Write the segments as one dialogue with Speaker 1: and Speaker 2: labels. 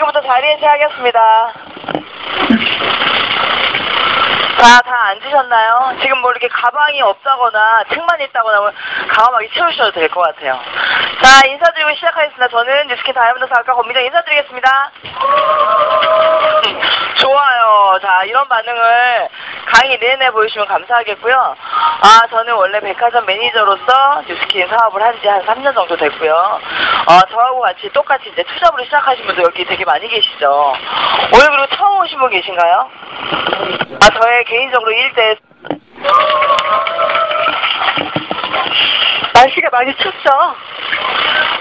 Speaker 1: 지금부터 자리에 세하겠습니다. 자, 다 앉으셨나요? 지금 뭐 이렇게 가방이 없다거나 책만 있다거나 과감하게 채우셔도 될 것 같아요. 자, 인사드리고 시작하겠습니다. 저는 뉴스킨 다이아몬드 사업가 권미정 인사드리겠습니다. 좋아요. 자, 이런 반응을 강의 내내 보여주시면 감사하겠고요. 저는 원래 백화점 매니저로서 뉴스킨 사업을 한 지 한 3년 정도 됐고요. 저하고 같이 똑같이 이제 투잡으로 시작하신 분들 여기 되게 많이 계시죠. 오늘 그리고 처음 오신 분 계신가요? 저의 개인적으로 1대 날씨가 많이 춥죠?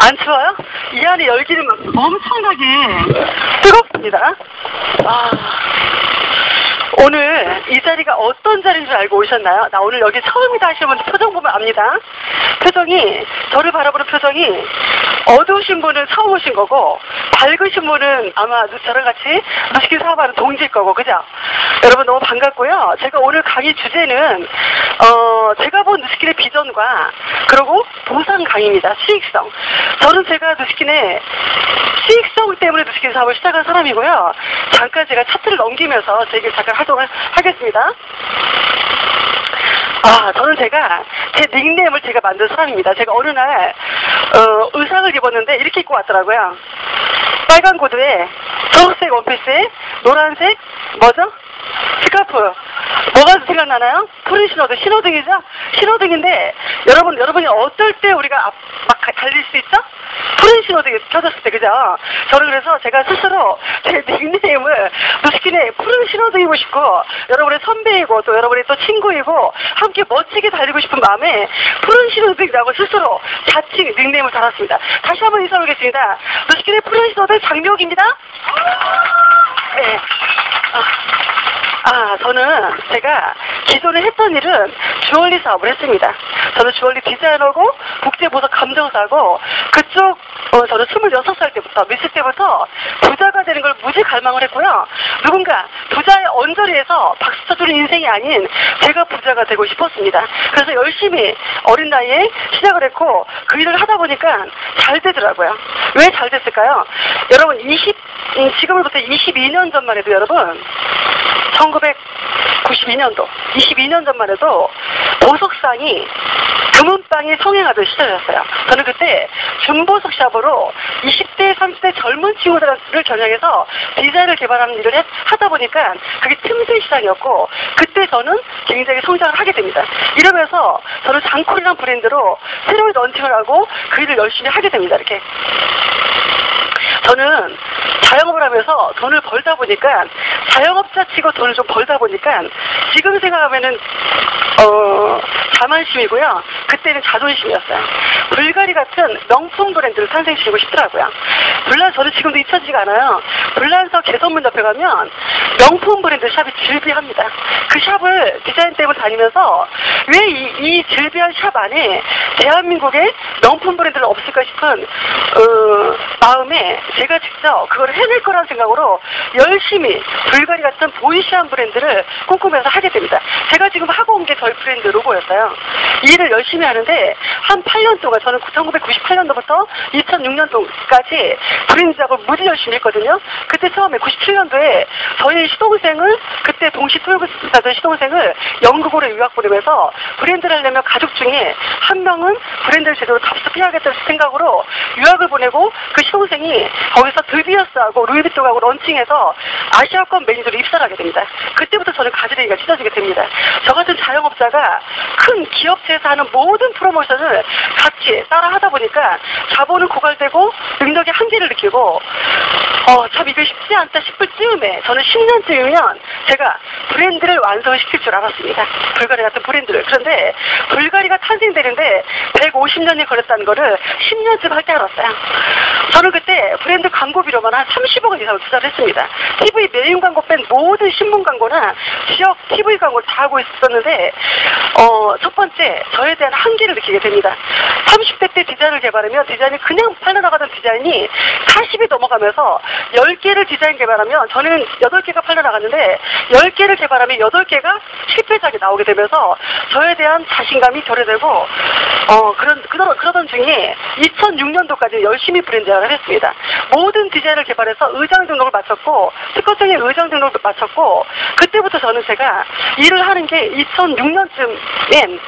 Speaker 1: 안 추워요? 이 안에 열기는 엄청나게 뜨겁습니다. 오늘 이 자리가 어떤 자리인 줄 알고 오셨나요? 나 오늘 여기 처음이다 하시는 분들 표정 보면 압니다. 표정이, 저를 바라보는 표정이 어두우신 분은 처음 오신 거고 밝으신 분은 아마 저랑 같이 뉴스킨 사업하는 동지일 거고, 그죠? 여러분 너무 반갑고요. 제가 오늘 강의 주제는 제가 본 뉴스킨의 비전과 그리고 보상 강의입니다. 수익성. 저는 제가 뉴스킨의 수익성 때문에 뉴스킨 사업을 시작한 사람이고요. 잠깐 제가 차트를 넘기면서 제 얘기를 잠깐 활동을 하겠습니다. 저는 제가 제 닉네임을 제가 만든 사람입니다. 제가 어느 날 의상을 입었는데 이렇게 입고 왔더라고요. 빨간 구두에 초록색 원피스에 노란색 뭐죠? 스카프. 뭐가 생각나나요? 푸른 신호등. 신호등이죠? 신호등인데 여러분이 어떨 때 우리가 막 달릴 수 있죠? 푸른 신호등이 켜졌을 때, 그죠? 저는 그래서 제가 스스로 제 닉네임을 뉴스킨의 푸른 신호등이고 싶고, 여러분의 선배이고 또 여러분의 또 친구이고 함께 멋지게 달리고 싶은 마음에 푸른 신호등이라고 스스로 자칭 닉네임을 달았습니다. 다시 한번 인사드리겠습니다. 뉴스킨의 푸른 신호등 장미옥입니다. 네. 저는 제가 기존에 했던 일은 주얼리 사업을 했습니다. 저는 주얼리 디자이너고 국제보석 감정사고 그쪽 저는 26살 때부터 미스 때부터 부자가 되는 걸 무지 갈망을 했고요. 누군가 부자의 언저리에서 박수 쳐주는 인생이 아닌 제가 부자가 되고 싶었습니다. 그래서 열심히 어린 나이에 시작을 했고 그 일을 하다 보니까 잘 되더라고요. 왜 잘 됐을까요? 여러분 지금으로부터 22년 전만 해도 여러분 1992년도 22년 전만 해도 보석상이 금은방이 성행하던 시절이었어요. 저는 그때 준보석 샵으로 20대 30대 젊은 친구들을 겨냥해서 디자인을 개발하는 일을 하다 보니까 그게 틈새 시장이었고 그때 저는 굉장히 성장을 하게 됩니다. 이러면서 저는 장콜이라는 브랜드로 새로운 런칭을 하고 그 일을 열심히 하게 됩니다. 이렇게 저는 자영업을 하면서 돈을 벌다 보니까 자영업자 치고 돈을 좀 벌다 보니까 지금 생각하면은 자만심이고요. 그때는 자존심이었어요. 불가리 같은 명품 브랜드를 탄생시키고 싶더라고요. 물론 저는 지금도 잊혀지지가 않아요. 불란서 개선문 옆에 가면 명품 브랜드 샵이 즐비합니다. 그 샵을 디자인 때문에 다니면서 왜 이 즐비한 샵 안에 대한민국의 명품 브랜드는 없을까 싶은 마음에 제가 직접 그걸 해낼 거라는 생각으로 열심히 불가리 같은 보이시한 브랜드를 꿈꾸면서 하게 됩니다. 제가 지금 하고 온 게 저희 브랜드 로고였어요. 이 일을 열심히 하는데 한 8년 동안 저는 1998년도부터 2006년도까지 브랜드 작업을 무지 열심히 했거든요. 그때 처음에 97년도에 저희 시동생을 그때 동시 토요일사던 시동생을 영국으로 유학 보내면서 브랜드를 하려면 가족 중에 한 명은 브랜드를 제대로 답습해야겠다는 생각으로 유학을 보내고 그 시동생이 거기서 드비어스하고 루이비통하고 런칭해서 아시아권 매니저로 입사를 하게 됩니다. 그때부터 저는 가지레기가 찢어지게 됩니다. 저 같은 자영업자가 큰 기업체에서 하는 모든 프로모션을 같이 따라 하다 보니까 자본은 고갈되고 능력의 한계를 느끼고 참 이게 쉽지 않다 싶을 즈음에 저는 10년쯤이면 제가 브랜드를 완성시킬 줄 알았습니다. 불가리 같은 브랜드를. 그런데 불가리가 탄생되는데 150년이 걸렸다는 거를 10년쯤 할 때 알았어요. 저는 그때 브랜드 광고비로만 한 30억 원 이상을 투자를 했습니다. TV 메인 광고 뺀 모든 신문 광고나 지역 TV 광고를 다 하고 있었는데 첫 번째 저에 대한 한계를 느끼게 됩니다. 30대 때 디자인을 개발하면 디자인이 그냥 팔려나가던 디자인이 40이 넘어가면서 10개를 디자인 개발하면 저는 8개가 팔려나갔는데 10개를 개발하면 8개가 실패작이 나오게 되면서 저에 대한 자신감이 결여되고 그러던 중에 2006년도까지 열심히 브랜드 개발을 했습니다. 모든 디자인을 개발해서 의장 등록을 마쳤고 특허청에 의장 등록을 마쳤고 그때부터 저는 제가 일을 하는 게 2006년쯤엔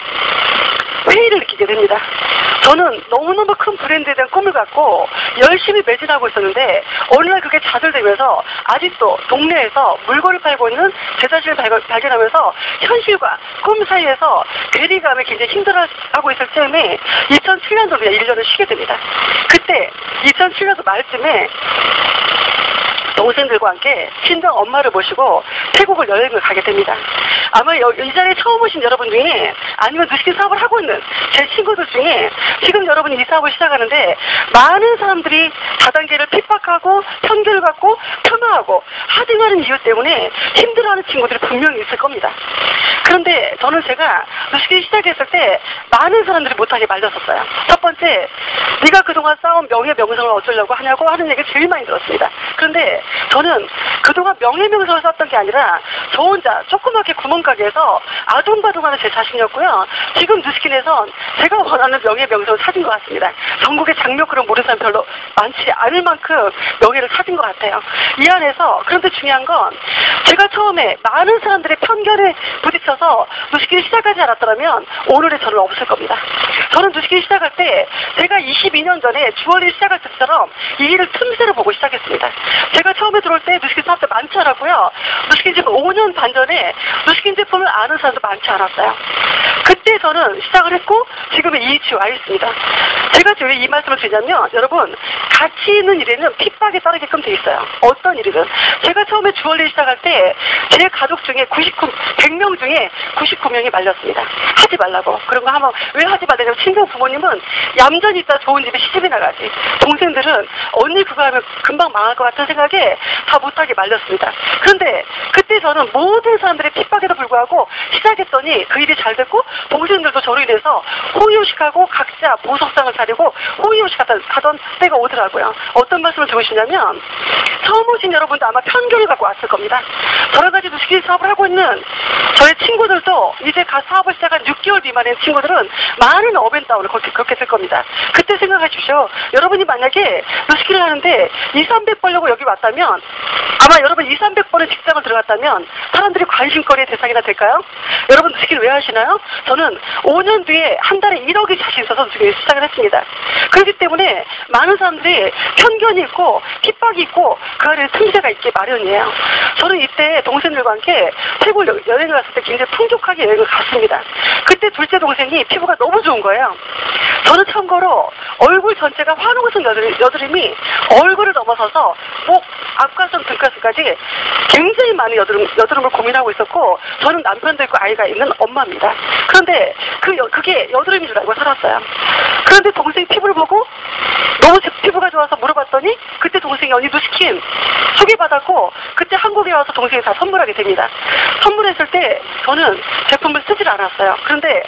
Speaker 1: 회의를 느끼게 됩니다. 저는 너무너무 큰 브랜드에 대한 꿈을 갖고 열심히 매진하고 있었는데 어느 날 그게 좌절되면서 아직도 동네에서 물건을 팔고 있는 제 자신을 발견하면서 현실과 꿈 사이에서 괴리감에 굉장히 힘들어하고 있을 즈음에 2007년도에 1년을 쉬게 됩니다. 그때 2007년도 말쯤에 동생들과 함께 친정 엄마를 모시고 태국을 여행을 가게 됩니다. 아마 이 자리에 처음 오신 여러분 중에 아니면 누스킨 사업을 하고 있는 제 친구들 중에 지금 여러분이 이 사업을 시작하는데 많은 사람들이 다단계를 핍박하고 편견을 갖고 폄하하고 하등하는 이유 때문에 힘들어하는 친구들이 분명히 있을 겁니다. 그런데 저는 제가 누스킨 시작했을 때 많은 사람들이 못하게 말렸었어요. 첫 번째, 네가 그동안 쌓은 명예 명성을 어쩌려고 하냐고 하는 얘기를 제일 많이 들었습니다. 그런데 저는 그동안 명예명성을 쌓았던 게 아니라 저 혼자 조그맣게 구멍가게에서 아둥바둥하는 제 자신이었고요. 지금 누스킨에선 제가 원하는 명예명성을 찾은 것 같습니다. 전국의 장묘크를 모르는 사람 별로 많지 않을 만큼 명예를 찾은 것 같아요. 이 안에서 그런데 중요한 건 제가 처음에 많은 사람들의 편견에 부딪혀서 누스킨을 시작하지 않았더라면 오늘의 저는 없을 겁니다. 저는 누스킨을 시작할 때 제가 22년 전에 주얼리를 시작할 때처럼 이 일을 틈새로 보고 시작했습니다. 제가 처음에 들어올 때 누스킨 사업자 많지 않았고요. 누스킨 지금 5년 반 전에 누스킨 제품을 아는 사람도 많지 않았어요. 그때 저는 시작을 했고 지금의 이 위치에 와 있습니다. 제가 왜 이 말씀을 드리냐면 여러분 가치 있는 일에는 핍박에 따르게끔 돼 있어요. 어떤 일이든. 제가 처음에 주얼리 시작할 때 제 가족 중에 100명 중에 99명이 말렸습니다. 하지 말라고. 그런 거 하면 왜 하지 말라냐면 친정 부모님은 얌전히 있다 좋은 집에 시집이 나가지. 동생들은 언니 그거 하면 금방 망할 것 같은 생각에 다 못하게 말렸습니다. 그런데 그때 저는 모든 사람들의 핍박에도 불구하고 시작했더니 그 일이 잘 됐고 동생들도 저로 인해서 호의호식하고 각자 보석상을 차리고 호의호식 하던 때가 오더라고요. 어떤 말씀을 드리고 싶냐면 처음 오신 여러분도 아마 편견을 갖고 왔을 겁니다. 여러 가지 누스킨 사업을 하고 있는 저의 친구들도 이제 사업을 시작한 6개월 미만의 친구들은 많은 업앤다운을 그렇게 될 겁니다. 그때 생각하십시오. 여러분이 만약에 누스킨을 하는데 200~300 벌려고 여기 왔다면 아마 여러분 200~300번의 직장을 들어갔다면 사람들이 관심거리의 대상이나 될까요? 여러분 누스킨 왜 하시나요? 저는 5년 뒤에 한 달에 1억이 자신 있어서 누스킨 시작을 했습니다. 그렇기 때문에 많은 사람들이 편견이 있고 핍박이 있고 그 안에 틈새가 있기 마련이에요. 저는 이때 동생들과 함께 태국 여행을 갔을 때 굉장히 풍족하게 여행을 갔습니다. 그때 둘째 동생이 피부가 너무 좋은 거예요. 저는 참고로 얼굴 전체가 환웅성 여드름이 얼굴을 넘어서서 목, 앞가슴, 등가슴까지 굉장히 많은 여드름을 고민하고 있었고 저는 남편도 있고 아이가 있는 엄마입니다. 그런데 그게 여드름인 줄 알고 살았어요. 그런데 동생이 피부를 보고 너무 제 피부가 좋아서 물어봤더니 그때 동생이 언니 누스킨 소개받았고 그때 한국에 와서 동생이 다 선물하게 됩니다. 선물했을 때 저는 제품을 쓰질 않았어요. 그런데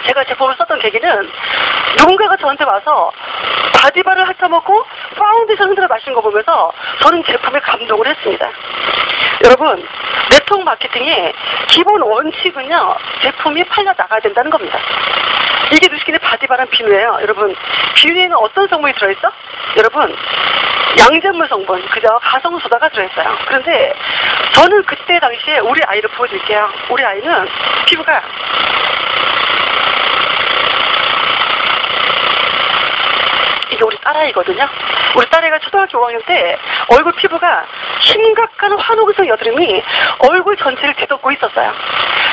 Speaker 1: 제가 제품을 썼던 계기는 누군가가 저한테 와서 바디바를 핥아먹고 파운데이션 흔들어 마시는 거 보면서 저는 제품에 감동을 했습니다. 여러분 네트워크 마케팅의 기본 원칙은요 제품이 팔려 나가야 된다는 겁니다. 이게 누스킨의 바디바란 비누예요. 여러분 비누에는 어떤 성분이 들어있어? 여러분 양잿물 성분, 그죠? 가성소다가 들어있어요. 그런데 저는 그때 당시에 우리 아이를 보여드릴게요. 우리 아이는 피부가 이게 우리 딸아이거든요. 우리 딸아이가 초등학교 5학년 때 얼굴 피부가 심각한 환우성 여드름이 얼굴 전체를 뒤덮고 있었어요.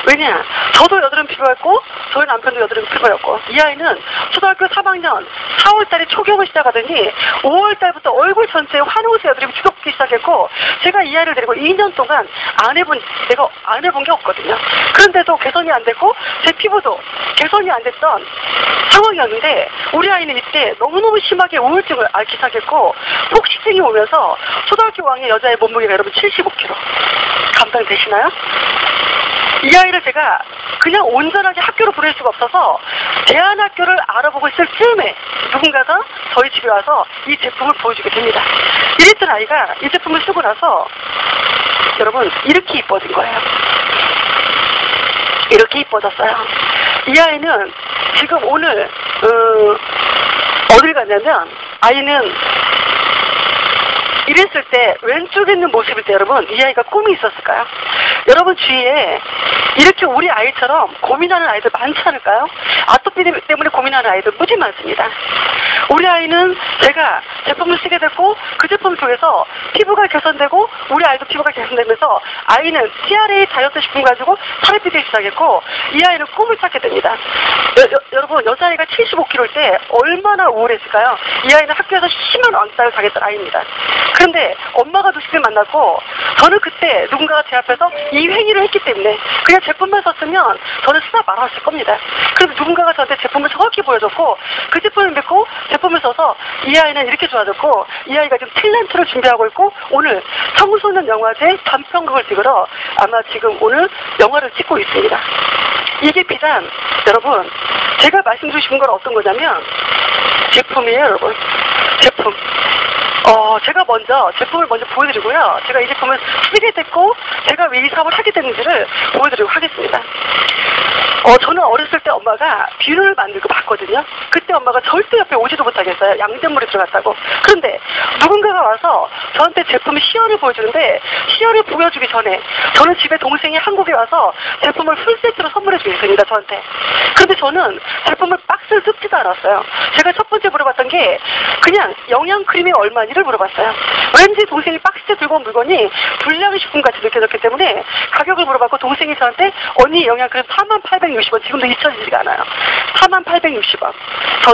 Speaker 1: 왜냐? 저도 여드름 피부였고 저희 남편도 여드름 피부였고 이 아이는 초등학교 3학년 4월달에 초경을 시작하더니 5월달부터 얼굴 전체에 환우성 여드름이 뒤덮기 시작했고 제가 이 아이를 데리고 2년 동안 내가 안 해본 게 없거든요. 그런데도 개선이 안 됐고 제 피부도 개선이 안 됐던 상황이었는데 우리 아이는 이때 너무너무 심하게 우울증을 앓기 시작했고 폭식증이 오면서 초등학교 5학년 여자의 몸무게가 여러분 75kg 감당되시나요? 이 아이를 제가 그냥 온전하게 학교로 보낼 수가 없어서 대안학교를 알아보고 있을 즈음에 누군가가 저희 집에 와서 이 제품을 보여주게 됩니다. 이랬던 아이가 이 제품을 쓰고 나서 여러분 이렇게 이뻐진 거예요. 이렇게 이뻐졌어요. 이 아이는 지금 오늘 어딜 갔냐면 아이는 이랬을 때 왼쪽에 있는 모습일 때 여러분 이 아이가 꿈이 있었을까요? 여러분 주위에 이렇게 우리 아이처럼 고민하는 아이들 많지 않을까요? 아토피 때문에 고민하는 아이들 무지 많습니다. 우리 아이는 제가 제품을 쓰게 됐고 그 제품 속에서 피부가 개선되고 우리 아이도 피부가 개선되면서 아이는 CRA 다이어트 식품 가지고 살이 찌기 시작했고 이 아이는 꿈을 찾게 됩니다. 여러분 여자아이가 75kg일 때 얼마나 우울했을까요? 이 아이는 학교에서 심한 왕따를 당했던 아이입니다. 그런데 엄마가 누식을 만났고 저는 그때 누군가가 제 앞에서 이 행위를 했기 때문에 그냥 제품만 썼으면 저는 쓰다 말았을 겁니다. 그래서 누군가가 저한테 제품을 정확히 보여줬고 그 제품을 믿고 제품을 써서 이 아이는 이렇게 좋아졌고 이 아이가 지금 탤런트를 준비하고 있고 오늘 청소년 영화제 단편극을 찍으러 아마 지금 오늘 영화를 찍고 있습니다. 이게 비단 여러분 제가 말씀드리고 싶은 건 어떤 거냐면 제품이에요 여러분. 제품. 제가 먼저 제품을 먼저 보여드리고요. 제가 이 제품을 쓰게 됐고 제가 왜 이 사업을 하게 됐는지를 보여드리고 하겠습니다. 저는 어렸을 때 엄마가 비누를 만들고 봤거든요. 그때 엄마가 절대 옆에 오지도 못하겠어요. 양잿물이 들어갔다고. 그런데 누군가가 와서 저한테 제품 시연을 보여주는데 시연을 보여주기 전에 저는 집에 동생이 한국에 와서 제품을 풀세트로 선물해 주겠습니다. 저한테. 그런데 저는 제품을 박스를 뜯지도 않았어요. 제가 첫 번째 물어봤던 게 그냥 영양크림이 얼마니를 물어봤어요. 왠지 동생이 박스에 들고 온 물건이 불량식품같이 느껴졌기 때문에 가격을 물어봤고 동생이 저한테 언니 영양크림 4860원 지금도 잊혀지지가 않아요. 4860원.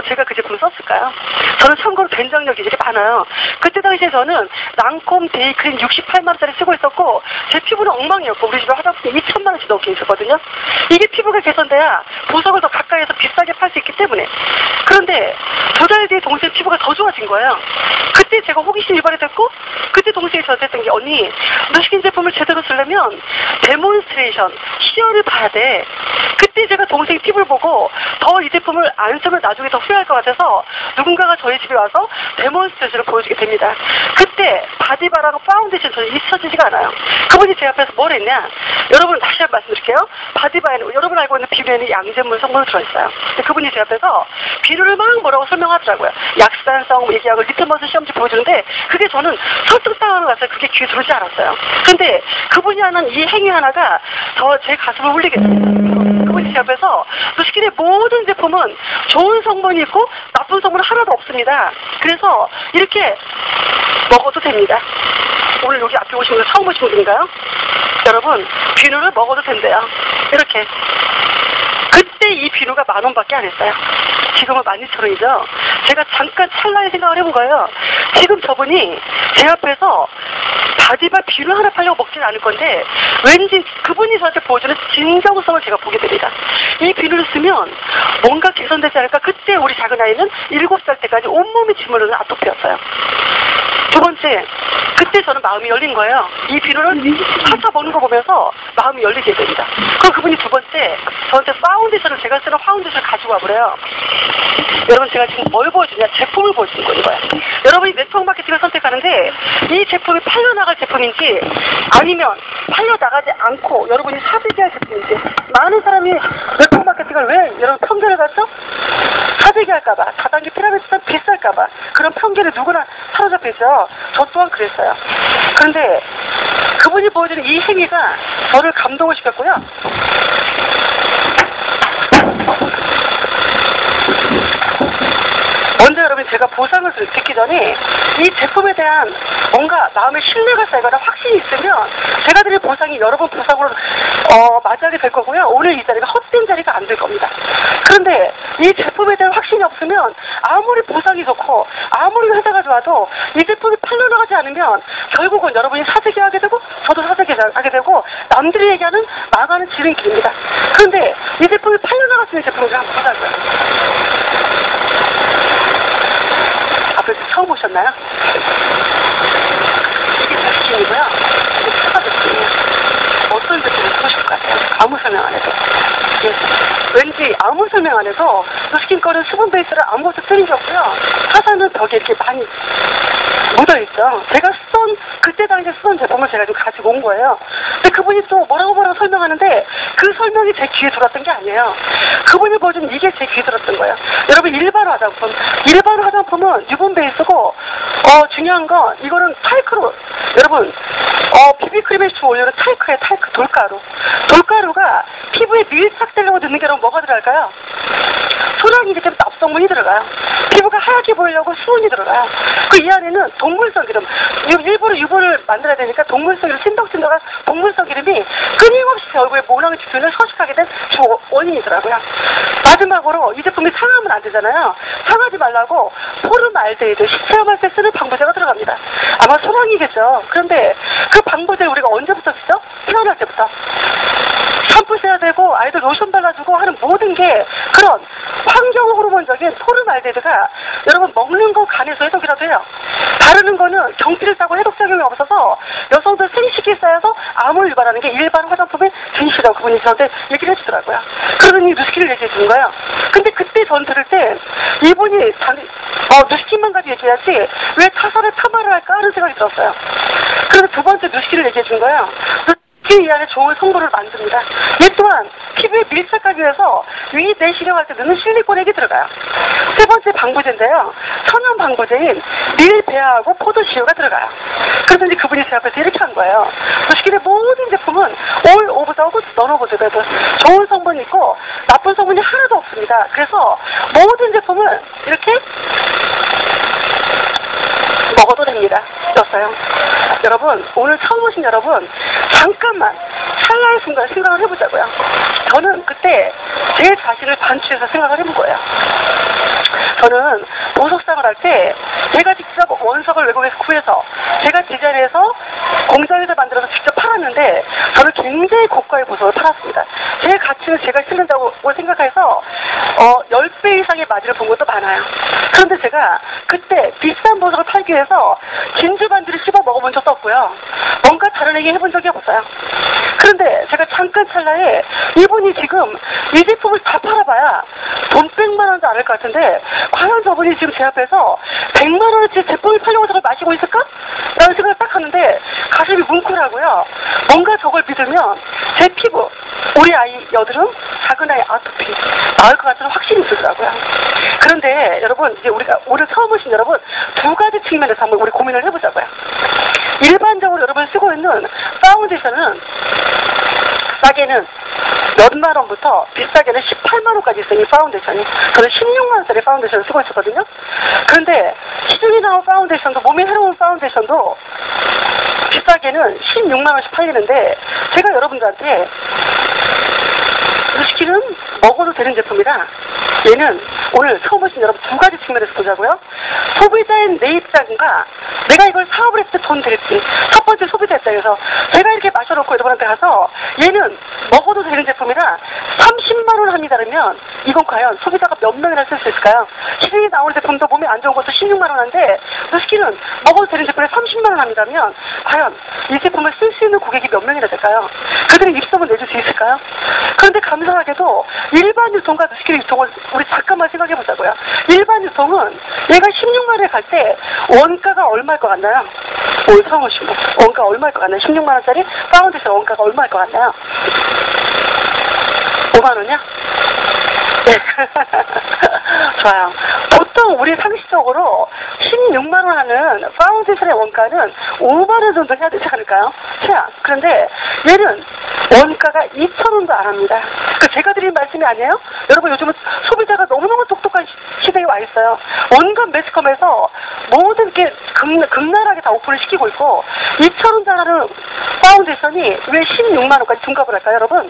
Speaker 1: 제가 그 제품을 썼을까요? 저는 참고로 된장력이 이렇게 많아요. 그때 당시에 저는 랑콤 데이크림 68만원짜리 쓰고 있었고 제 피부는 엉망이었고 우리 집에 화장품 2천만원씩 넘게 있었거든요. 이게 피부가 개선돼야 보석을 더 가까이에서 비싸게 팔 수 있기 때문에. 그런데 2달 뒤에 동생 피부가 더 좋아진 거예요. 그때 제가 호기심 유발이 됐고 그때 동생이 저한테 했던 게 언니 누스킨 제품을 제대로 쓰려면 데몬스트레이션 시연을 봐야 돼. 그때 제가 동생 팁을 보고 더 이 제품을 안 쓰면 나중에 더 후회할 것 같아서 누군가가 저희 집에 와서 데몬스트레이션을 보여주게 됩니다. 그때 바디바라고 파운데이션 저는 잊혀지지가 않아요. 그분이 제 앞에서 뭘 했냐 여러분 다시 한번 말씀드릴게요. 바디바에는 여러분 알고 있는 비누에는 양잿물 성분이 들어있어요. 근데 그분이 제 앞에서 비누를 막 뭐라고 설명하더라고요. 약산성 얘기하고 리트머스 시험지 보여주는데 그게 저는 설득당하는 것 같아요. 그게 귀에 들어오지 않았어요. 그런데 그분이 하는 이 행위 하나가 제 가슴을 울리게 됩니다. 그분이 제 앞에서 누스킨의 모든 제품은 좋은 성분이 있고 나쁜 성분은 하나도 없습니다. 그래서 이렇게 먹어도 됩니다. 오늘 여기 앞에 오신 분 처음 오신 분인가요? 여러분 비누를 먹어도 된대요. 이렇게. 그때 이 비누가 10,000원밖에 안 했어요. 지금은 12,000원이죠. 제가 잠깐 찰나의 생각을 해본 거예요. 지금 저분이 제 앞에서 바디바 비누 하나 팔려고 먹지는 않을 건데 왠지 그분이 저한테 보여주는 진정성을 제가 보게 됩니다. 이 비누를 쓰면 뭔가 개선되지 않을까. 그때 우리 작은 아이는 7살 때까지 온몸이 짓무르는 아토피였어요. 두 번째, 그때 저는 마음이 열린 거예요. 이 비누를 찾아 먹는 거 보면서 마음이 열리게 됩니다. 그럼 그분이 두 번째, 저한테 파운데이션을 제가 쓰는 파운데이션을 가지고 와버려요. 여러분 제가 지금 뭘 보여주냐? 제품을 보여주는 거예요. 여러분이 네트워크 마케팅을 선택하는데 이 제품이 팔려나갈 제품인지 아니면 팔려나가지 않고 여러분이 사들게 할 제품인지 많은 사람이 네트워크 마케팅을 왜 여러분 편견을 갖죠? 사들게 할까봐, 다단계 피라미드처럼 비쌀까봐 그런 편견에 누구나 사로잡혀 있어요. 저 또한 그랬어요. 그런데 그분이 보여주는 이 행위가 저를 감동을 시켰고요. 먼저 여러분 제가 보상을 듣기 전에 이 제품에 대한 뭔가 마음의 신뢰가 쌓이거나 확신이 있으면 제가 드릴 보상이 여러분 보상으로 맞이하게 될 거고요. 오늘 이 자리가 헛된 자리가 안 될 겁니다. 그런데 이 제품에 대한 확신이 없으면 아무리 보상이 좋고 아무리 회사가 좋아도 이 제품이 팔려나가지 않으면 결국은 여러분이 사재기 하게 되고 저도 사재기 하게 되고 남들이 얘기하는 망하는 지름길입니다. 그런데 이 제품이 팔려나갈 수 있는 제품을 한번 보자고요. 앞에서 처음 보셨나요? 이게 누스킨이고요. 이게 추가 제품이에요. 어떤 제품을 쓰고 싶을 것 같아요? 아무 설명 안 해도. 예. 왠지 아무 설명 안 해도 누스킨 거는 수분 베이스를 아무것도 틀린 게 없고요. 화산은 벽에 이렇게 많이 묻어있죠. 제가 그때 당시에 쓰던 제품을 제가 좀 가지고 온 거예요. 근데 그분이 또 뭐라고 설명하는데 그 설명이 제 귀에 들어왔던 게 아니에요. 그분이 보여준 이게 제 귀에 들었던 거예요. 여러분, 일반 화장품은 유분 베이스고, 중요한 건 이거는 탈크로, 여러분, 비비크림에 주 올려는 탈크예요. 탈크, 돌가루가 피부에 밀착되려고 넣는 게 여러분 뭐가 들어갈까요? 소량이 이렇게 납성분이 들어가요. 피부가 하얗게 보이려고 수분이 들어가요. 그 이 안에는 동물성 기름, 일부러 유분을 만들어야 되니까 동물성 기름, 찐덕찐덕한 동물성 기름이 끊임없이 제 얼굴에 모낭을 지키는 서식하게 된 주 원인이더라고요. 마지막으로 이 제품이 상하면 안 되잖아요. 상하지 말라고 포름알데히드, 식체염할 때 쓰는 방부제가 들어갑니다. 아마 소량이겠죠. 그런데 그 방부제를 우리가 언제부터 쓰죠? 태어날 때부터. 샴푸 써야 되고 아이들 로션 발라주고 하는 모든 게 그런 환경 호르몬적인 포름알데히드가 여러분 먹는 거 간에서 해독이라도 해요. 바르는 거는 경피를 따고 해독작용이 없어서 여성들 생식기 쌓여서 암을 유발하는 게 일반 화장품의 진실이라고 그분이 저한테 얘기를 해주더라고요. 그러더니 누스킨을 얘기해 주는 거예요. 근데 그때 전 들을 때 이분이 누스킨만 가지고 얘기해야지 왜 타선에 타마를 할까 하는 생각이 들었어요. 그래서 두 번째 누스킨을 얘기해 준 거예요. 이 안에 좋은 성분을 만듭니다. 얘 또한 피부에 밀착하기 위해서 위 내시경할 때 넣는 실리콘액이 들어가요. 세 번째 방부제인데요. 천연 방부제인 밀배하고 포도씨유가 들어가요. 그래서 이제 그분이 제 앞에서 이렇게 한 거예요. 누스킨의 모든 제품은 all over the good, none of the bad. 좋은 성분이 있고 나쁜 성분이 하나도 없습니다. 그래서 모든 제품은 이렇게 먹어도 됩니다. 였어요. 여러분, 오늘 처음 오신 여러분, 잠깐만 찰나의 순간 생각을 해보자고요. 저는 그때 제 자신을 반추해서 생각을 해본 거예요. 저는 보석상을 할 때 제가 직접 원석을 외국에서 구해서 제가 제자리에서 공장에서 만들어서 직접 팔았는데 저는 굉장히 고가의 보석을 팔았습니다. 제 가치는 제가 실른다고 생각해서 10배 이상의 마진을 본 것도 많아요. 그런데 제가 그때 비싼 보석을 팔기 위해서 진주반지를 씹어 먹어본 적도 없고요. 뭔가 다른 얘기 해본 적이 없어요. 그런데 제가 잠깐 찰나에 이분이 지금 이 제품을 다 팔아봐야 돈 100만 원도 안 할 것 같은데 과연 저분이 지금 제 앞에서 100만 원어치 제품을 팔려고 저걸 마시고 있을까? 라는 생각을 딱 하는데 가슴이 뭉클하고요. 뭔가 저걸 믿으면 제 피부, 우리 아이 여드름, 작은 아이 아토피 나을 것 같다는 확신이 들더라고요. 그런데 여러분, 이제 우리가 오늘 처음 오신 여러분, 두 가지 측면에서 한번 우리 고민을 해보자고요. 일반적으로 여러분이 쓰고 있는 파운데이션은 싸게는 몇만 원부터 비싸게는 18만 원까지 있어요. 이 파운데이션이. 저는 16만 원짜리 파운데이션을 쓰고 있었거든요. 그런데 시중에 나온 파운데이션도, 몸에 해로운 파운데이션도 비싸게는 16만 원씩 팔리는데 제가 여러분들한테 누스킨은 먹어도 되는 제품이라 얘는 오늘 처음 오신 여러분 두 가지 측면에서 보자고요. 소비자인 내 입장과 내가 이걸 사업을 했을 때 돈 드릴지. 첫 번째 소비자 입장에서 제가 이렇게 마셔놓고 여러분한테 가서 얘는 먹어도 되는 제품이라 30만 원 합니다라면 이건 과연 소비자가 몇 명이나 쓸 수 있을까요? 시중에 나오는 제품도 몸에 안 좋은 것도 16만 원 한데 누스킨은 먹어도 되는 제품에 30만 원 합니다면 과연 이 제품을 쓸 수 있는 고객이 몇 명이나 될까요? 그들이 입소문 내줄 수 있을까요? 그런데 감사하게도 일반 유통과 누스킨 유통을 우리 잠깐만 생각해 보자고요. 일반 유통은 얘가 16만 원에 갈 때 원가가 얼마일 것 같나요? 오늘 처음 오신 분 원가 얼마일 것 같나요? 16만 원짜리 파운데이션 원가가 얼마일 것 같나요? 5만 원이요? 네. 좋아요. 보통 우리 상식적으로 16만 원 하는 파운데이션의 원가는 5만 원 정도 해야 되지 않을까요? 자, 그런데 얘는 원가가 2천 원도 안 합니다. 그 제가 드린 말씀이 아니에요? 여러분, 요즘은 소비자가 너무너무 똑똑한 시대에 와 있어요. 온갖 매스컴에서 모든 게 극렬하게 다 오픈을 시키고 있고 2천 원도 안 하는 파운데이션이 왜 16만 원까지 중갑을 할까요, 여러분?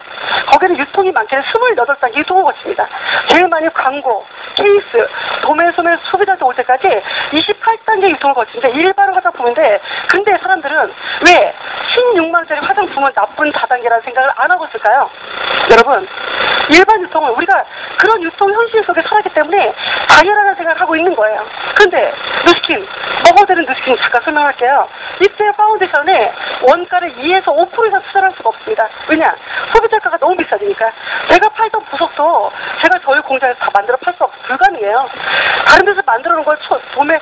Speaker 1: 거기는 유통이 많게는 28단계 유통을 거칩니다. 제일 많이 광고, 케이스, 도매, 소매, 소비자한테 올 때까지 28단계 유통을 거치는데 일반 화장품인데 근데 사람들은 왜 16만 원짜리 화장품은 나쁜 다단계라는 생각을 안 하고 있을까요? 여러분, 일반 유통은 우리가 그런 유통 현실 속에 살았기 때문에 당연하다는 생각을 하고 있는 거예요. 그런데 누스킨, 먹어도 되는 누스킨 잠깐 설명할게요. 이때 파운데이션에 원가를 2에서 5% 이상 투자를 할 수가 없습니다. 왜냐? 소비자가가 너무 비싸지니까. 제가 팔던 보석도 제가 저희 공장에서 다 만들어 팔 수 없어 불가능해요. 다른 데서 만들어 놓은 걸 도매,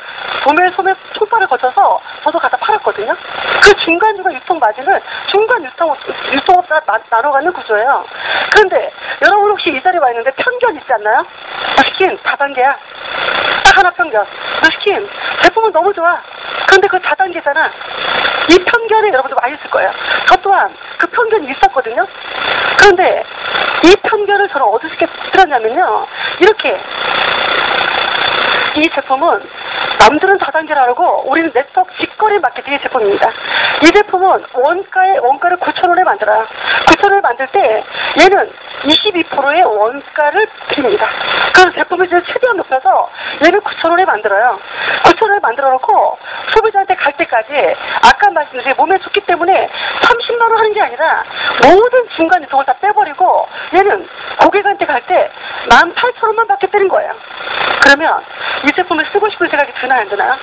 Speaker 1: 소매, 총파를 거쳐서 저도 갖다 팔았거든요. 그 중간중간 유통 마진을 중간 유통업자가 나눠가는 구조예요. 그런데 여러분 혹시 이 자리에 와 있는데 편견 있지 않나요? 스킨 다단계야. 딱 하나 편견. 스킨 제품은 너무 좋아. 그런데 그 다단계잖아. 이 편견에 여러분들 많이 있을 거예요. 저 또한 그 편견이 있었거든요. 그런데 이 편견을 저는 어떻게 들었냐면요. 이렇게 이 제품은 남들은 다단계라고 우리는 네트워크 직거래 마케팅의 제품입니다. 이 제품은 원가를 9,000원에 만들어요. 9,000원을 만들 때 얘는 22%의 원가를 드립니다. 그래서 제품을 최대한 높여서 얘는 9,000원에 만들어요. 9,000원에 만들어 놓고 소비자한테 갈 때까지 아까 말씀드린 몸에 좋기 때문에 30만 원 하는 게 아니라 모든 중간 유통을 다 빼버리고 얘는 고객한테 갈 때 18,000원만 받게 되는 거예요. 그러면 이 제품을 쓰고 싶은 생각이 드나요, 안 드나요?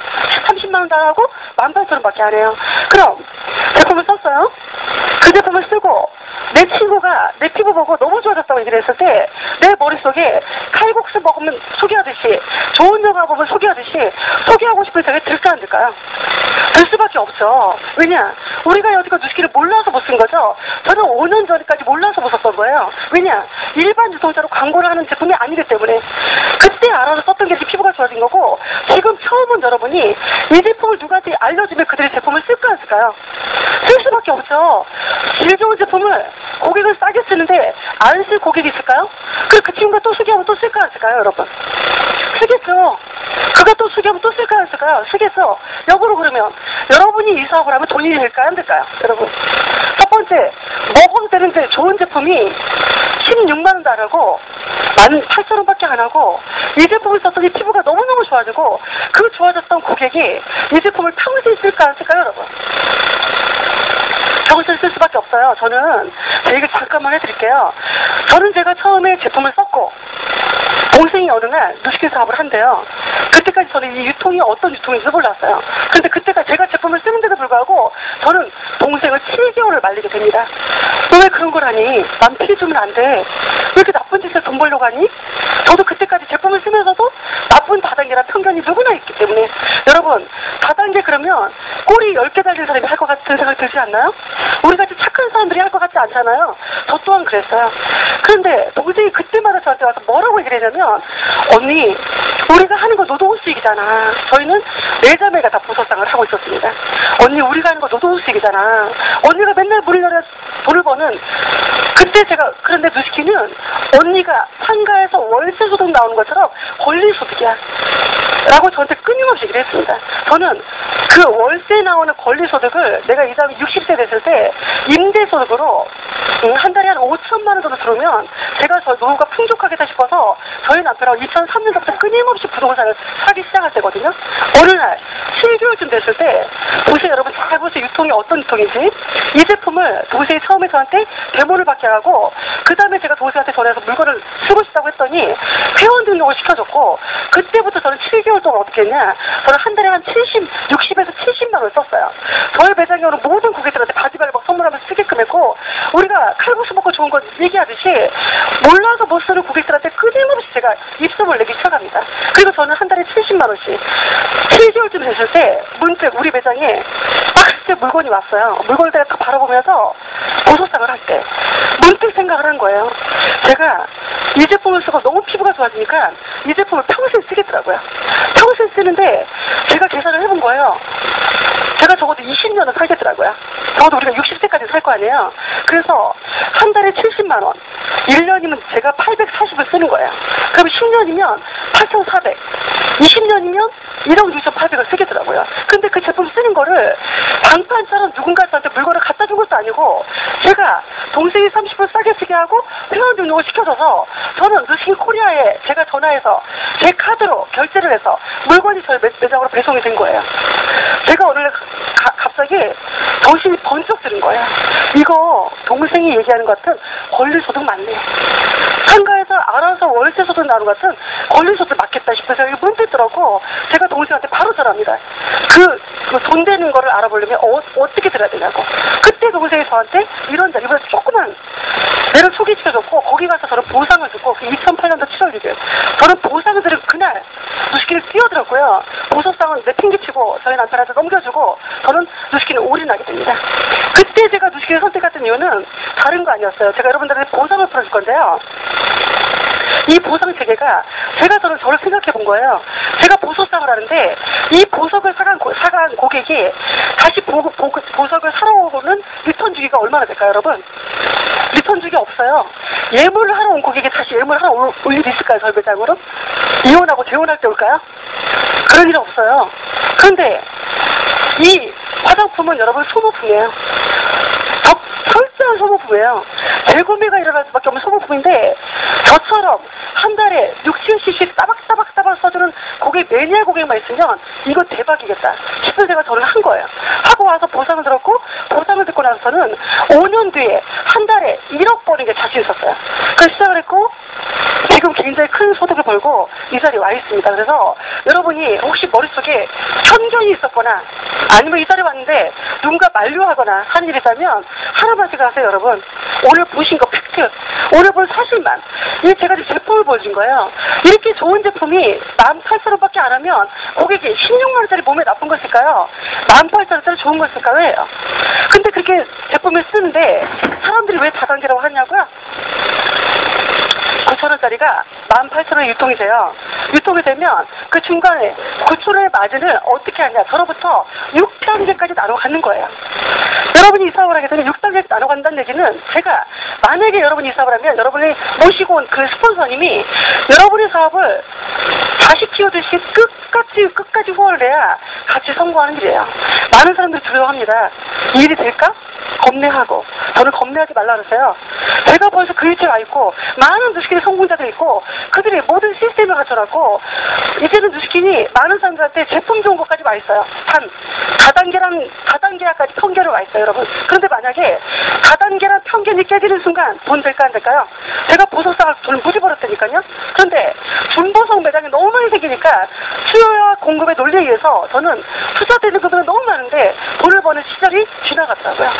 Speaker 1: 30만 원 달라고 18,000원밖에 안 해요. 그럼 제품을 썼어요. 그 제품을 쓰고 내 친구가 내 피부 보고 너무 좋아졌다고 얘기를 했을 때 내 머릿속에 칼국수 먹으면 소개하듯이 좋은 영화 보면 소개하듯이 소개하고 싶은 생각이 들까 안 들까요? 들 수밖에 없죠. 왜냐? 우리가 여지껏 누스키를 몰라서 못 쓴 거죠. 저는 5년 전까지 몰라서 못 썼던 거예요. 왜냐? 일반 유통자로 광고를 하는 제품이 아니기 때문에 그때 알아서 썼던 게 피부가 좋아진 거고 지금 처음 온 여러분이 이 제품을 누구한테 알려주면 그들이 제품을 쓸까 안 쓸까요? 쓸 수밖에 없죠. 질 좋은 제품을 고객을 싸게 쓰는데 안 쓸 고객이 있을까요? 그리고 그 친구가 또 쓰게 하면 또 쓸까 안 쓸까요, 여러분? 쓰겠죠. 그가 또 쓰게 하면 또 쓸까 안 쓸까요? 쓰겠어. 역으로 그러면 여러분이 이 사업을 하면 돈이 될까요, 안 될까요, 여러분? 첫 번째, 먹어도 되는데 좋은 제품이 16만 원 달하고 18,000원밖에 안 하고 이 제품을 썼더니 피부가 너무너무 좋아지고 그 좋아졌던 고객이 이 제품을 평생 쓸까 안 쓸까요, 여러분? 평생 쓸 수밖에 없어요. 저는 제 얘기를 잠깐만 해드릴게요. 저는 제가 처음에 제품을 썼고 동생이 어느 날 누스킨 사업을 한대요. 그때까지 저는 이 유통이 어떤 유통인지 몰랐어요. 근데 그때까지 제가 제품을 쓰는데도 불구하고 저는 동생을 7개월을 말리게 됩니다. 너 왜 그런 걸 하니? 남 피해 주면 안 돼. 왜 이렇게 나쁜 짓을 돈 벌려고 하니? 저도 그때까지 제품을 쓰면서도 나쁜 다단계나 편견이 누구나 있기 때문에 여러분 다단계 그러면 꼬리 10개 달린 사람이 할 것 같은 생각 들지 않나요? 우리같이 착한 사람들이 할 것 같지 않잖아요. 저 또한 그랬어요. 그런데 동생이 그때마다 저한테 와서 뭐라고 얘기를 했냐면 언니 우리가 하는 거 노동수익이잖아. 저희는 네 자매가 다 보석상을 하고 있었습니다. 언니 우리가 하는 거 노동수익이잖아. 언니가 맨날 돈을 버는 그때 제가 그런데 누스키는 언니가 상가에서 월세 소득 나오는 것처럼 권리소득이야 라고 저한테 끊임없이 얘기를 했습니다. 저는 그 월세 나오는 권리소득을 내가 이 사람이 60세 됐을 때 임대소득으로 한 달에 한 5천만 원 정도 들어오면 제가 저 노후가 풍족하겠다 싶어서 저희 남편하고 2003년부터 끊임없이 부동산을 사기 시작할 때거든요. 어느 날 7개월쯤 됐을 때 보세요 여러분 잘 보세요. 유통이 어떤 유통인지. 이 제품을 동생이 처음에 저한테 데모를 받게 하고 그 다음에 제가 동생한테 전화해서 물건을 쓰고 싶다고 했더니 회원 등록을 시켜줬고 그때부터 저는 7개월 동안 어떻게 했냐. 저는 한 달에 한 60에서 70만 원을 썼어요. 저희 매장에 오는 모든 고객들한테 바지 발박 선물하면서 쓰게끔 했고 우리가 칼국수 먹고 좋은 거 얘기하듯이 몰라서 못 쓰는 고객들한테 끊임없이 제가 입소문을 내기 시작합니다. 그리고 저는 한 달에 70만 원씩 7개월쯤 됐을 때 문득 우리 매장에 박스째 물건이 왔어요. 물건을 내가 딱 바라보면서 보석상을 할 때 문득 생각을 한 거예요. 제가 이 제품을 쓰고 너무 피부가 좋아지니까 이 제품을 평생 쓰겠더라고요. 평생 쓰는데 제가 계산을 해본 거예요. 제가 적어도 20년은 살겠더라고요. 적어도 우리가 60세까지 살 거 아니에요. 그래서 한 달에 70만 원 1년이면 제가 840을 쓰는 거예요. 그럼 10년이면 8,400 20년이면 1억 6,800을 쓰겠더라고요. 근데 그 제품 쓰는 거를 방판처럼 누군가한테 물건을 갖다 준 것도 아니고 제가 동생이 30% 싸게 쓰게 하고 회원 등록을 시켜줘서 저는 누스킨 코리아에 제가 전화해서 제 카드로 결제를 해서 물건이 저희 매장으로 배송이 된 거예요. 제가 오늘 갑자기 정신이 번쩍 드는 거예요. 이거 동생이 얘기하는 것 같은 권리소득 맞네. 상가에서 알아서 월세 소득 나오는 것 같은 권리소득 맞겠다 싶어서 이게 문득 들었고 제가 동생한테 바로 전화합니다. 그 돈 되는 거를 알아보려면 어떻게 들어야 되냐고. 그때 동생이 저한테 이런 이번에 조그만 내를 소개시켜줬고 거기 가서 저는 보상을 듣고 2008년도 7월 6일 저는 보상을 들은 그날 누스키를 뛰어들었고요. 보석상은 내팽개치고 저희 남편한테 너무 같은 이유는 다른 거 아니었어요. 제가 여러분들한테 보상을 풀어줄 건데요. 이 보상 체계가 저는 생각해 본 거예요. 제가 보석상을 하는데 이 보석을 사간 고객이 다시 보석을 사러 오는 리턴 주기가 얼마나 될까요, 여러분? 리턴 주기 없어요. 예물을 하러 온 고객이 다시 예물을 하러 올 일이 있을까요, 저희 매장으로? 이혼하고 재혼할 때 올까요? 그런 일은 없어요. 그런데 이 화장품은 여러분 소모품이에요. 철저한 소모품이에요. 재구매가 일어날 수밖에 없는 소모품인데 저처럼 한 달에 6-7cc 따박따박 써주는 매니아 고객만 있으면 이거 대박이겠다 싶은 생각을 저는 한 거예요. 하고 와서 보상을 들었고 보상을 듣고 나서는 5년 뒤에 한 달에 1억 버는 게 자신 있었어요. 그래서 시작을 했고 지금 굉장히 큰 소득을 벌고 이 자리에 와 있습니다. 그래서 여러분이 혹시 머릿속에 편견이 있었거나 아니면 이 자리에 왔는데 누군가 만류하거나 하는 일이 있다면 하나만 생각하세요, 여러분. 오늘 보신 거 팩트, 오늘 본 사실만. 이 제가 지금 제품을 보여준 거예요. 이렇게 좋은 제품이 18,000원밖에 안 하면 고객이 16만원짜리 몸에 나쁜 것일까요? 18,000원짜리 좋은 것일까요? 왜요? 근데 그렇게 제품을 쓰는데 사람들이 왜 다단계라고 하냐고요? 9,000원짜리가 18,000원에 유통이 돼요. 유통이 되면 그 중간에 9,000원의 마진을 어떻게 하냐. 저로부터 6단계까지 나눠 갖는 거예요. 여러분이 이 사업을 하게 되면 6단계까지 나눠 간다는 얘기는 제가 만약에 여러분이 이 사업을 하면 여러분이 모시고 온 그 스폰서님이 여러분의 사업을 자식 키우듯이 끝까지 후원을 해야 같이 성공하는 일이에요. 많은 사람들이 두려워합니다. 이 일이 될까? 겁내하고 저는 겁내하지 말라 그러세요. 제가 벌써 그 위치에 와 있고 많은 누스킨의 성공자들이 있고 그들이 모든 시스템을 갖춰놨고 이제는 누스킨이 많은 사람들한테 제품 좋은 것까지 와 있어요. 단 다단계까지 편견을 와 있어요, 여러분. 그런데 만약에 다단계란 편견이 깨지는 순간 돈 될까 안 될까요? 제가 보석상을 돈을 무지 벌었다니까요. 그런데 중보석 매장이 너무 많이 생기니까 수요와 공급의 논리에 의해서 저는 투자되는 부분은 너무 많은데 돈을 버는 시절이 지나갔더라고요.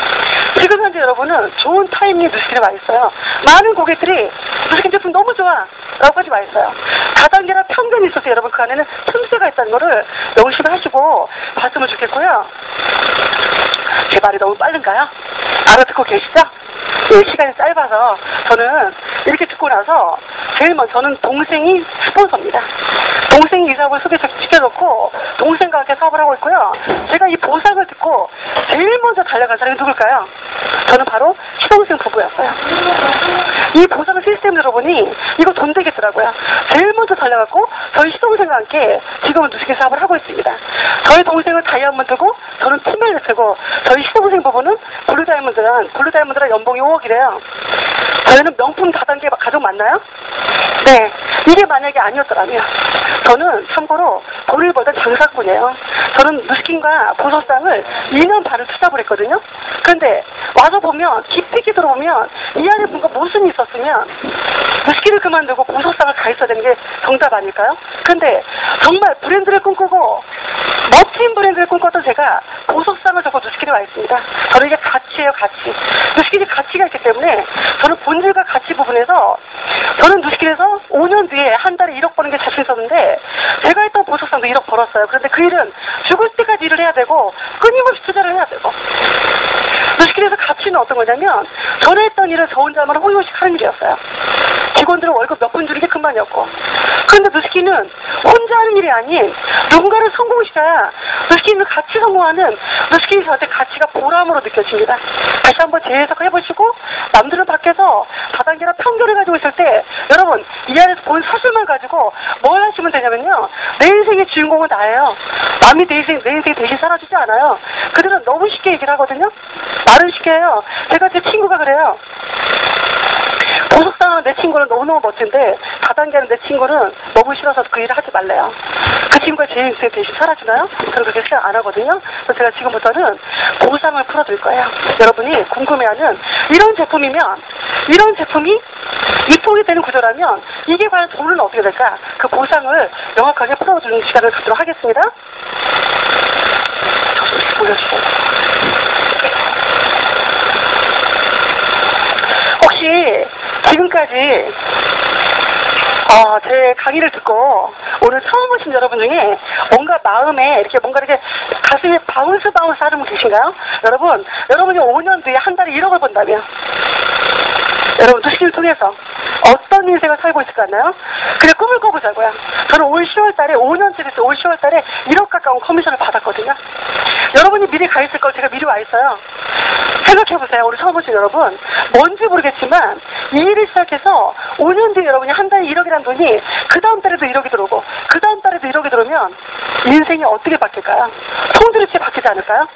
Speaker 1: 지금 현재 여러분은 좋은 타이밍에 누스킨에 와 있어요. 많은 고객들이 누스킨 제품 너무 좋아 라고 까지 와 있어요. 다단계나 편견이 있어서 여러분 그 안에는 틈새가 있다는 거를 명심을 하시고 봤으면 좋겠고요. 제 말이 너무 빠른가요? 알아듣고 계시죠? 예, 시간이 짧아서 저는 이렇게 듣고 나서 제일 먼저 저는 동생이 스폰서입니다. 동생이 이 사업을 소개시켜줬고 동생과 함께 사업을 하고 있고요. 제가 이 보상을 듣고 제일 먼저 달려간 사람이 누굴까요? 저는 바로 시동생 부부였어요. 이 보상 시스템 들어보니 이거 돈 되겠더라고요. 제일 먼저 달려갔고 저희 시동생과 함께 지금은 누스킨 사업을 하고 있습니다. 저희 동생은 다이아몬드고 저는 팀멜리트고 저희 시동생 부부는 블루다이아몬드란 연봉이 5억이래요. 저희는 명품 다단계 가족 맞나요? 네. 이게 만약에 아니었더라면 저는 참고로 돈을 벌던 장사꾼이에요. 저는 누스킨과 보석상을 2년 반을 투잡을 했거든요. 그런데 와서 보면 깊이 있게 들어보면 이 안에 뭔가 모순이 있었으면 누스킨을 그만두고 보석상을 가 있어야 되는 게 정답 아닐까요? 근데 정말 브랜드를 꿈꾸고 멋진 브랜드를 꿈꿨던 제가 보석상을 접고 누스킨에 와 있습니다. 저는 이게 가치예요, 가치. 누스킨이 가치가 있기 때문에 저는 본질과 가치 부분에서 저는 누스킨에서 5년 뒤에 한 달에 1억 버는 게 자신 있었는데 제가 했던 보석상도 1억 벌었어요. 그런데 그 일은 죽을 때까지 일을 해야 되고 끊임없이 투자를 해야 되고 누스킨에서 가치는 어떤 거냐면 전에 했던 일을 저 혼자만 호의호식 하는 일이었어요. 직원들은 월급 몇 푼 주는 게 큰만이었고 그런데 누스킨은 혼자 하는 일이 아닌 누군가를 성공시켜야 누스킨은 같이 성공하는 누스킨이 저한테 가치가 보람으로 느껴집니다. 다시 한번 재해석을 해보시고 남들은 밖에서 다단계나 편견을 가지고 있을 때 여러분 이 안에서 본 사실만 가지고 뭘 하시면 되냐면요. 내 인생의 주인공은 나예요. 남이 내 인생 대신 살아주지 않아요. 그들은 너무 쉽게 얘기를 하거든요. 말은 쉽게 해요. 제가 제 친구가 그래요. 보석상은 내 친구는 너무너무 멋진데 다단계는 내 친구는 너무 싫어서 그 일을 하지 말래요. 그 친구가 제 인생 대신 살아주나요? 저는 그렇게 생각 안 하거든요. 그래서 제가 지금부터는 보상을 풀어드릴 거예요. 여러분이 궁금해하는 이런 제품이 유통이 되는 구조라면 이게 과연 돈은 어떻게 될까? 그 보상을 명확하게 풀어주는 시간을 갖도록 하겠습니다. 올려주세요. 혹시 지금까지 제 강의를 듣고 오늘 처음 오신 여러분 중에 뭔가 마음에 이렇게 뭔가 이렇게 가슴이 바운스 하는 분 계신가요? 여러분이 5년 뒤에 한 달에 1억을 번다면 여러분 두식을 통해서 어떤 인생을 살고 있을 것 같나요? 그래 꿈을 꿔보자고요. 저는 올 10월 달에 5년째 됐어요. 올 10월 달에 1억 가까운 커미션을 받았거든요. 여러분이 미리 가 있을 걸 제가 미리 와 있어요. 생각해보세요. 우리 처음 오신 여러분. 뭔지 모르겠지만 이 일을 시작해서 5년 뒤에 여러분이 한 달에 1억이라는 돈이 그 다음 달에도 1억이 들어오고 그 다음 달에도 1억이 들어오면 인생이 어떻게 바뀔까요? 송두리째 바뀌지 않을까요?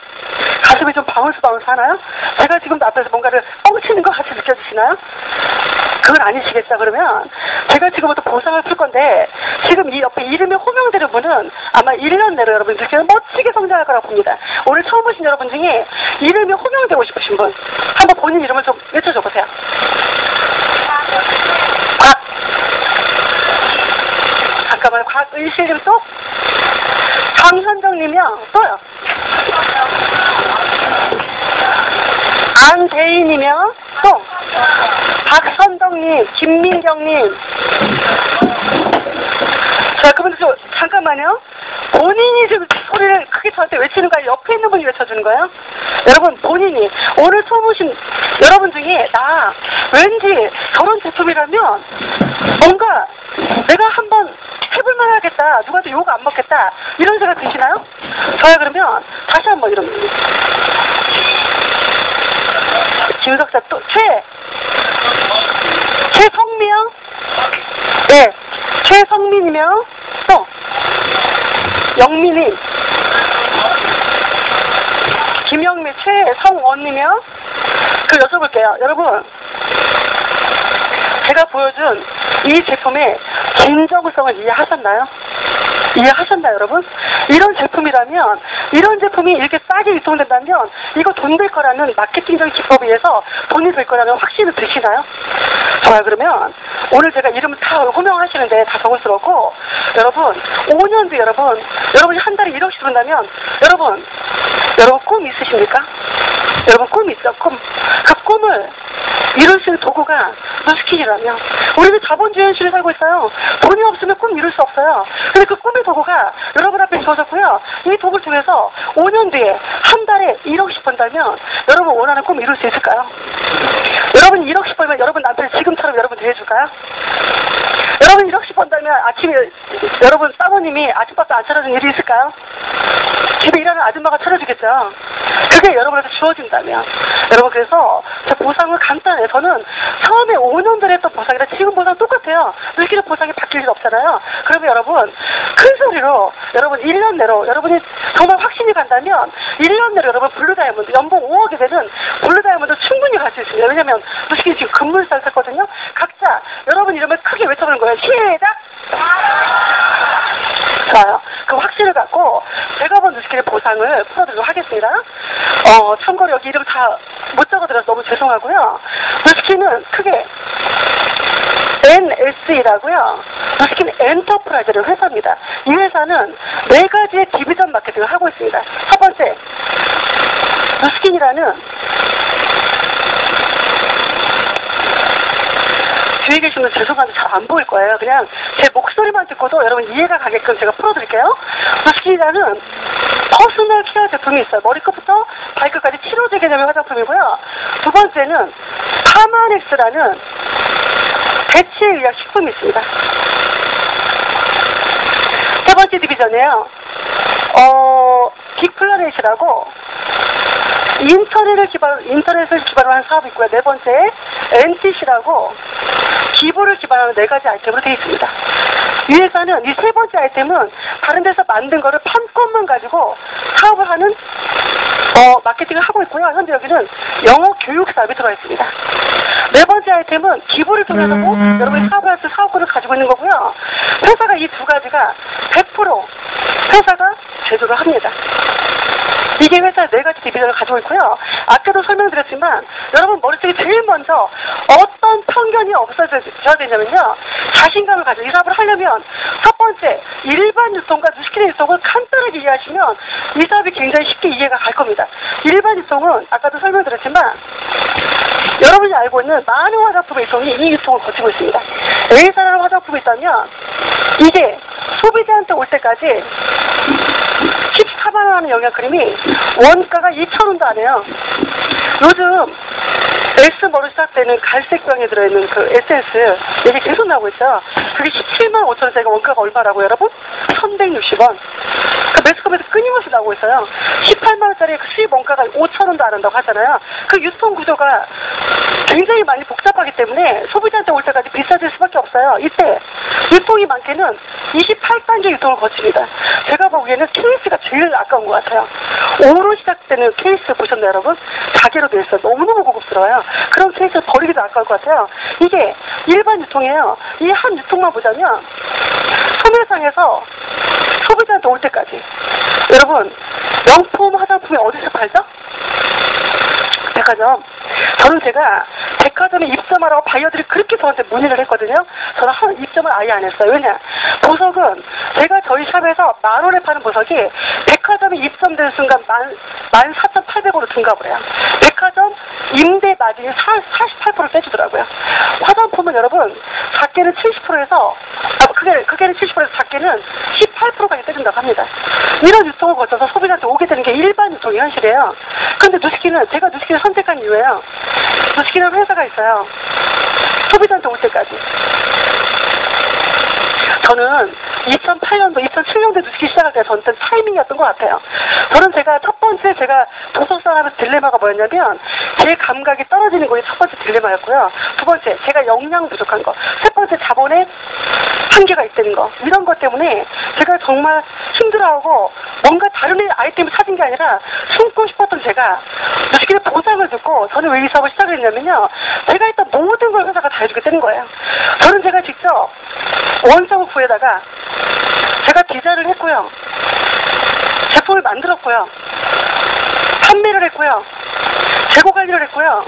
Speaker 1: 가슴이 좀 바운스 하나요? 제가 지금 앞에서 뭔가를 뻥치는 것 같이 느껴지시나요? 그건 아니시겠죠. 그러면 제가 지금부터 보상을 풀 건데 지금 이 옆에 이름이 호명되는 분은 아마 1년 내로 여러분들께서 멋지게 성장할 거라고 봅니다. 오늘 처음 오신 여러분 중에 이름이 호명되고 싶으신 분 한번 본인 이름을 좀 외쳐줘 보세요. 잠깐만요. 곽의실님 또? 강현정님이요. 또요. 안대인이며 또 박선덕님, 김민경님. 자, 그분들 좀 잠깐만요. 본인이 지금 소리를 크게 저한테 외치는 거예요? 옆에 있는 분이 외쳐주는 거예요? 여러분 본인이 오늘 처음 오신 여러분 중에 나 왠지 저런 제품이라면 뭔가 내가 한번 해볼만 하겠다. 누구한테 욕 안 먹겠다. 이런 생각 드시나요? 저야 그러면 다시 한번 이런 김석자 또 최성미요? 네, 최성민이며 또 영민이 김영미 최성원이며 그 여쭤볼게요. 여러분 제가 보여준 이 제품의 진정성을 이해하셨나요? 이해하셨나요, 여러분? 이런 제품이라면, 이런 제품이 이렇게 싸게 유통된다면, 이거 돈 될 거라는 마케팅적인 기법에 의해서 돈이 될 거라는 확신을 드시나요? 좋아요, 그러면, 오늘 제가 이름을 다 호명하시는데 다 적을스럽고, 여러분, 5년 뒤 여러분이 한 달에 1억씩 들은다면, 여러분 꿈 있으십니까? 여러분 꿈 있죠? 그 꿈을 이룰 수 있는 도구가 누스킨이라면 우리는 자본주의 현실에 살고 있어요. 돈이 없으면 꿈 이룰 수 없어요. 근데 그 꿈의 도구가 여러분 앞에 주어졌고요. 이 도구를 통해서 5년 뒤에 한 달에 1억씩 번다면 여러분 원하는 꿈 이룰 수 있을까요? 여러분 1억씩 벌면 여러분 남편이 지금처럼 여러분 대해줄까요? 여러분 1억씩 번다면 아침에 여러분 사모님이 아침밥도 안 차려준 일이 있을까요? 집에 일하는 아줌마가 차려주겠죠. 그게 여러분한테 주어진다면 여러분 그래서 제 보상은 간단해요. 저는 처음에 5년 전에 했던 보상이랑 지금 보상 똑같아요. 늘기는 보상이 바뀔 일 없잖아요. 그러면 여러분 큰 소리로 여러분 1년 내로 여러분이 정말 확신이 간다면 1년 내로 여러분 블루다이아몬드 연봉 5억이 되는 블루다이아몬드 충분히 갈 수 있습니다. 왜냐면 솔직히 지금 금물살 샀거든요. 각자 여러분 이름을 크게 외쳐보는 거예요. 시작! 좋아요. 그 확신을 갖고 제가 본 누스킨의 보상을 풀어드리도록 하겠습니다. 참고로 여기 이름 다 못 적어드려서 너무 죄송하고요. 누스킨은 크게 NSE라고요. 누스킨 엔터프라이즈라는 회사입니다. 이 회사는 4가지의 디비전 마케팅을 하고 있습니다. 첫 번째, 누스킨이라는 뒤에 계신 분 죄송한데 잘 안 보일 거예요. 그냥 제 목소리만 듣고도 여러분 이해가 가게끔 제가 풀어드릴게요. 누스킨이라는 퍼스널 케어 제품이 있어요. 머리끝부터 발끝까지 치료제 개념의 화장품이고요. 두 번째는 파마넥스라는 대체의학 식품이 있습니다. 세 번째 디비전이에요. 빅플라넷이라고 인터넷을 기반으로 한 사업이 있고요. 네 번째 NTC라고 기부를 기반으로 4가지 아이템으로 되어 있습니다. 이 회사는 이 3번째 아이템은 다른 데서 만든 거를 판권만 가지고 사업을 하는 마케팅을 하고 있고요. 현재 여기는 영어 교육 사업이 들어가 있습니다. 4번째 아이템은 기부를 통해서도 여러분이 사업을 할 수 사업권을 가지고 있는 거고요. 회사가 이 2가지가 100% 회사가 제조를 합니다. 이게 회사의 4가지 디비전을 가지고 있고요. 아까도 설명드렸지만 여러분 머릿속에 제일 먼저 어떤 편견이 없어져야 되냐면요. 자신감을 가지고 이 사업을 하려면 첫 번째 일반 유통과 누스키네 유통을 간단하게 이해하시면 이 사업이 굉장히 쉽게 이해가 갈 겁니다. 일반 유통은 아까도 설명드렸지만 여러분이 알고 있는 많은 화장품의 유통이 이 유통을 거치고 있습니다. A사라는 화장품이 있다면 이게 소비자한테 올 때까지 14만원 하는 영양크림이 원가가 2,000원도 안 해요. 요즘 S머로 시작되는 갈색병에 들어있는 그 에센스 얘기 계속 나오고 있죠. 그게 17만 5천원짜리가 원가가 얼마라고요, 여러분? 1,160원. 그 매스컴에서 끊임없이 나오고 있어요. 18만원짜리 그 수입 원가가 5,000원도 안 한다고 하잖아요. 그 유통 구조가 굉장히 많이 복잡하기 때문에 소비자한테 올 때까지 비싸질 수밖에 없어요. 이때 유통이 많게는 28단계 유통을 거칩니다. 제가 보기에는 케이스가 제일 아까운 것 같아요. 5로 시작되는 케이스 보셨나요, 여러분? 자개로 되어 있어요. 너무너무 고급스러워요. 그런 케이스 버리기도 아까울 것 같아요. 이게 일반 유통이에요. 이 한 유통만 보자면 소매상에서 소비자한테 올 때까지 여러분 명품 화장품이 어디서 팔죠? 백화점. 저는 제가 백화점에 입점하라고 바이어들이 그렇게 저한테 문의를 했거든요. 저는 입점을 아예 안 했어요. 왜냐? 보석은 제가 저희 샵에서 10,000원에 파는 보석이 백화점에 입점된 순간 14,800원으로 증가를 해요. 백화점 임대 마진이 48% 떼주더라고요. 화장품은 여러분 작게는 70%에서 크게는 70%에서 작게는 18%까지 떼준다고 합니다. 이런 유통을 거쳐서 소비자한테 오게 되는 게 일반 유통의 현실이에요. 근데 누스키는 제가 누스키를 선택한 이유예요. 누스키는 회사가 있어요. 소비자한테 올 때까지. 저는 2008년도, 2007년도에 누스키 시작할 때 저는 타이밍이었던 것 같아요. 저는 첫 번째 도서상 하면서 딜레마가 뭐였냐면 제 감각이 떨어지는 것이 첫 번째 딜레마였고요. 두 번째, 제가 역량 부족한 거. 세 번째, 자본의 한계가 있다는 거. 이런 것 때문에 제가 정말 힘들어하고 뭔가 다른 아이템을 찾은 게 아니라 숨고 싶었던 제가 누스키의 보상을 듣고 저는 왜 이 사업을 시작을 했냐면요. 제가 했던 모든 걸 회사가 다 해주겠다는 거예요. 저는 제가 직접 원석을 구해다가 제가 디자인을 했고요. 제품을 만들었고요. 판매를 했고요. 재고 관리를 했고요.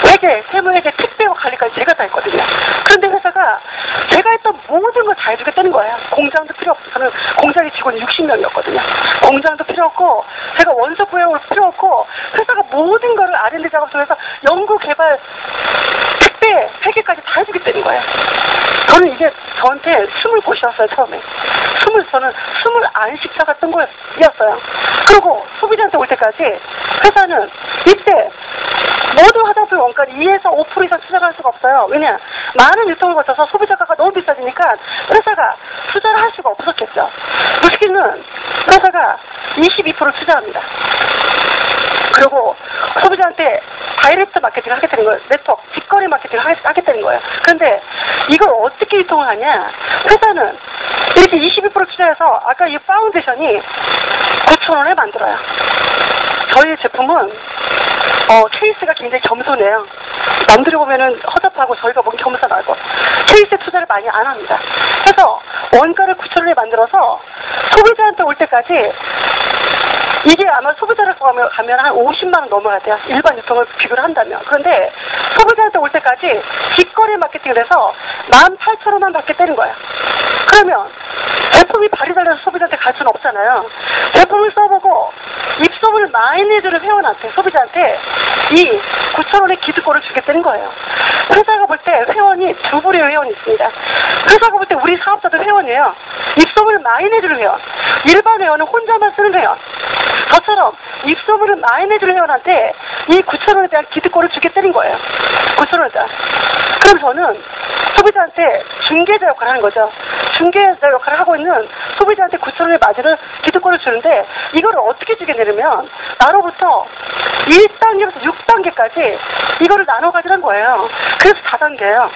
Speaker 1: 회계, 세무회계, 택배와 관리까지 제가 다 했거든요. 그런데 회사가 제가 했던 모든 걸 다 해주겠다는 거예요. 공장도 필요 없고, 저는 공장의 직원이 60명이었거든요. 공장도 필요 없고, 제가 원서 구형을 필요 없고, 회사가 모든 거를 R&D 작업 속에서 연구, 개발, 택배, 회계까지 다 해주겠다는 거예요. 저는 이게 저한테 숨을 곳이었어요, 처음에. 저는 숨을 안 쉬쳐갔던 거였어요. 그리고 소비자한테 올 때까지 회사는 이때 모든 화장품 원가를 2에서 5% 이상 투자를 할 수가 없어요. 왜냐? 많은 유통을 거쳐서 소비자가가 너무 비싸지니까 회사가 투자를 할 수가 없었겠죠. 누스키는 회사가 22% 투자합니다. 그리고 소비자한테 다이렉트 마케팅을 하겠다는 거예요. 네트워크, 직거래 마케팅을 하겠다는 거예요. 그런데 이걸 어떻게 유통을 하냐? 회사는 이렇게 22% 투자해서 아까 이 파운데이션이 9,000원에 만들어요. 저희 제품은 케이스가 굉장히 겸손해요. 남들이 보면은 허접하고 저희가 보면 겸손하고 케이스에 투자를 많이 안 합니다. 그래서 원가를 9,000원에 만들어서 소비자한테 올 때까지 이게 아마 소비자를 가면 한 50만 원 넘어야 돼요. 일반 유통을 비교를 한다면. 그런데 소비자한테 올 때까지 직거래 마케팅을 해서 18,000원만 받겠다는 거예요. 그러면 제품이 발이 달려서 소비자한테 갈 수는 없잖아요. 제품을 써보고 입소문을 많이 내주는 회원한테, 소비자한테 이 9,000원의 기득권을 주겠다는 거예요. 회사가 볼 때 회원이 두 부류의 회원이 있습니다. 회사가 볼 때 우리 사업자들 회원이에요. 입소문을 많이 내주는 회원. 일반 회원은 혼자만 쓰는 회원. 저처럼 입소문을 많이 내주는 회원한테 이 9,000원에 대한 기득권을 주겠다는 거예요. 9,000원짜리. 그럼 저는 소비자한테 중개자 역할을 하는 거죠. 중개자 역할을 하고 있는 소비자한테 9,000원의 마진을 기득권을 주는데 이걸 어떻게 주겠냐면 나로부터 1단계부터 6단계까지 이거를 나눠 가지는 거예요. 그래서 4단계예요.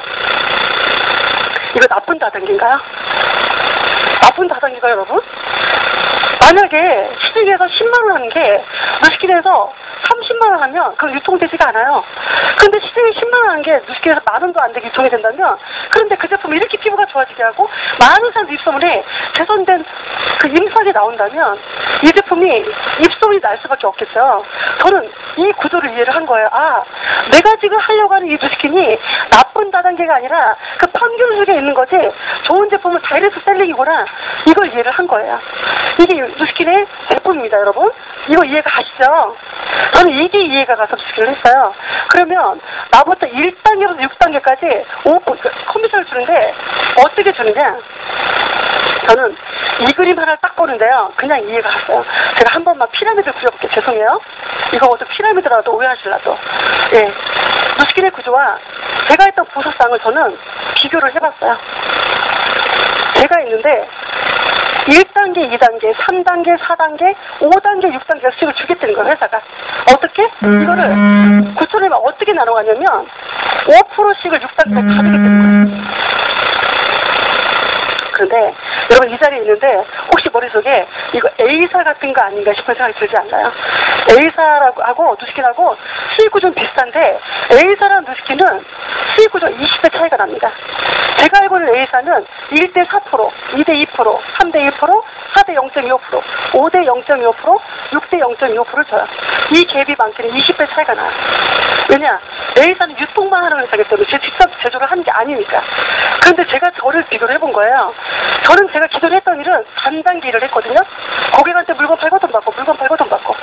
Speaker 1: 이거 나쁜 다단계인가요? 나쁜 다단계가 여러분? 만약에 시중에서 10만 원 하는 게 누스키에서 30만 원 하면 그건 유통되지가 않아요. 근데 시중에 10만 원 조그만한 게 누수길에서 10,000원도 안 되게 유통이 된다면, 그런데 그 제품이 이렇게 피부가 좋아지게 하고 많은 사람들이 입소문에 개선된 그 임상이 나온다면 이 제품이 입소문이 날 수밖에 없겠죠. 저는 이 구조를 이해를 한 거예요. 아, 내가 지금 하려고 하는 이 누스킨이 나쁜 다단계가 아니라 그 평균 속에 있는 거지 좋은 제품은 다이렉트 셀링이구나. 이걸 이해를 한 거예요. 이게 누스킨의 제품입니다, 여러분. 이거 이해가 가시죠? 저는 이게 이해가 가서 누스킨을 했어요. 그러면 나부터 1단계부터 6단계까지 커미션을 주는데 어떻게 주느냐? 저는 이 그림 하나를 딱 보는데요. 그냥 이해가 갔어요. 제가 한 번만 피라미드 그려볼게요. 죄송해요. 이거 어떤 피라미드라도 오해하시려도. 예. 누스킨의 구조와 제가 했던 보석상을 저는 비교를 해봤어요. 제가 있는데 1단계, 2단계, 3단계, 4단계, 5단계, 6단계 수익을 주겠다는 거예요, 회사가. 어떻게? 이거를 9,000원이면 어떻게 나눠가냐면 5%씩을 6단계에 다 주겠다는 거예요. 그런데 여러분 이 자리에 있는데 혹시 머릿속에 이거 A사 같은 거 아닌가 싶은 생각이 들지 않나요? A사라고 하고 누스킨하고 수익 구조는 비슷한데 A사랑 누스킨은 수익 구조 20배 차이가 납니다. 제가 알고 있는 A사는 1대 4%, 2대 2%, 3대 1%, 4대 0.25%, 5대 0.25%, 6대 0.25%를 줘요. 이 갭이 많게는 20배 차이가 나요. 왜냐? A사는 유통만 하는 회사기 때문에 직접 제조를 하는 게 아니니까. 그런데 제가 저를 비교를 해본 거예요. 저는 제가 기존에 했던 일은 단단계 일을 했거든요. 고객한테 물건 팔고 돈 받고 물건 팔고 돈 받고.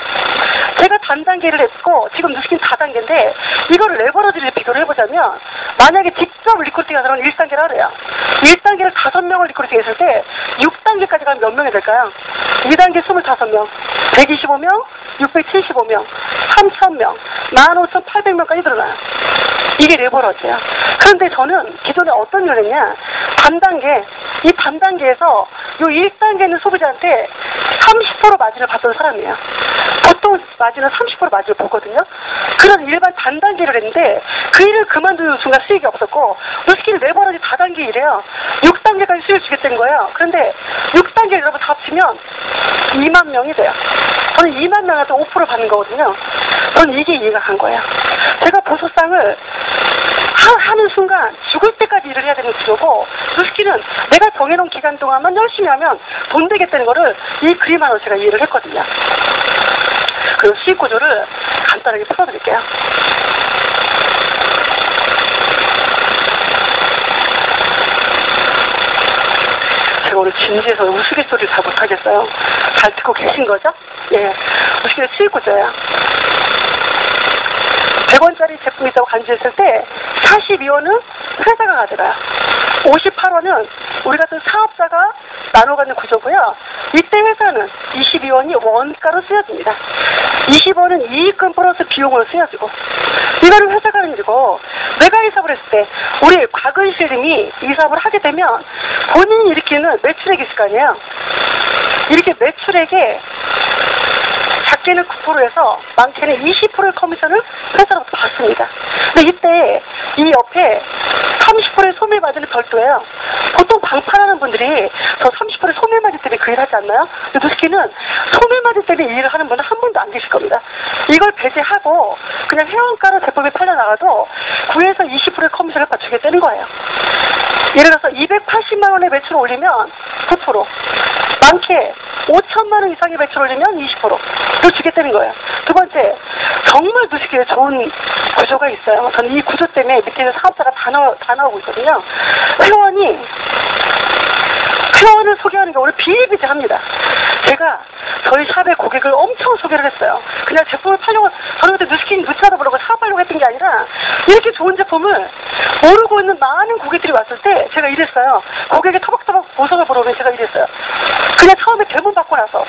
Speaker 1: 제가 단단계 일을 했고 지금 누스킨 다단계인데 이거를 레버러지를 비교를 해보자면 만약에 직접 리크루팅가 들어온 1단계를 하래요. 1단계를 5명을 리크루팅 했을 때 6단계까지 가면 몇 명이 될까요? 2단계 25명, 125명, 675명, 3,000명, 15,800명까지 늘어나요. 이게 레버러지예요. 그런데 저는 기존에 어떤 일을 했냐? 단단계, 이 단단계에서 이 1단계는 소비자한테 30% 마진을 받던 사람이에요. 보통 마진은 30% 마진을 보거든요. 그런 일반 단단계를 했는데 그 일을 그만두는 순간 수익이 없었고 누스킨 레버러지 다단계 일이에요. 6단계까지 수익을 주겠다는 거예요. 그런데 6단계 여러분 다 합치면 2만 명이 돼요. 저는 2만 명한테 5% 받는 거거든요. 저는 이게 이해가 간 거예요. 제가 보석상을 하는 순간 죽을 때까지 일을 해야 되는 구조고 누스킨은 내가 정해놓은 기간 동안만 열심히 하면 돈 되겠다는 거를 이 그림 하나로 제가 이해를 했거든요. 그리고 수익 구조를 간단하게 풀어드릴게요. 제가 오늘 진지해서 우스갯소리를 잘 못하겠어요. 잘 듣고 계신 거죠? 예, 우스갯 수익 구조예요. 100원짜리 제품이 있다고 간주했을 때 42원은 회사가 가져가요. 58원은 우리 같은 사업자가 나눠 갖는 구조고요. 이때 회사는 22원이 원가로 쓰여집니다. 20원은 이익금 플러스 비용으로 쓰여지고 이거는 회사가 하는 일이고 내가 이 사업을 했을 때 우리 곽은실님이 이 사업을 하게 되면 본인이 일으키는 매출액이 있을 거 아니에요. 이렇게 매출액에 작게는 9%에서 많게는 20%의 커미션을 회사로부터 받습니다. 근데 이때 이 옆에 30%의 소매 마진은 별도예요. 보통 방판하는 분들이 저 30%의 소매 마진 때문에 그 일을 하지 않나요? 근데 누스킨은 소매 마진 때문에 이 일을 하는 분은 한 분도 안 계실 겁니다. 이걸 배제하고 그냥 회원가로 제품이 팔려나가도 9에서 20%의 커미션을 받주겠다는 거예요. 예를 들어서 280만 원의 매출을 올리면 9%, 많게 5천만 원 이상의 매출을 올리면 20%를 주겠다는 거예요. 두 번째, 정말 누스킨에 좋은 구조가 있어요. 저는 이 구조 때문에 밑에 있는 사업자가 다 나오고 있거든요. 회원을 소개하는 게 오늘 비일비재합니다. 제가 저희 샵의 고객을 엄청 소개를 했어요. 그냥 제품을 팔려고, 저는 그때 누스킨 누차도 모르고 사업하려고 했던 게 아니라 이렇게 좋은 제품을 모르고 있는 많은 고객들이 왔을 때 제가 이랬어요. 고객의 터벅터벅 보석을 보러 오면 제가 이랬어요. 그냥 처음에 대본 받고 나서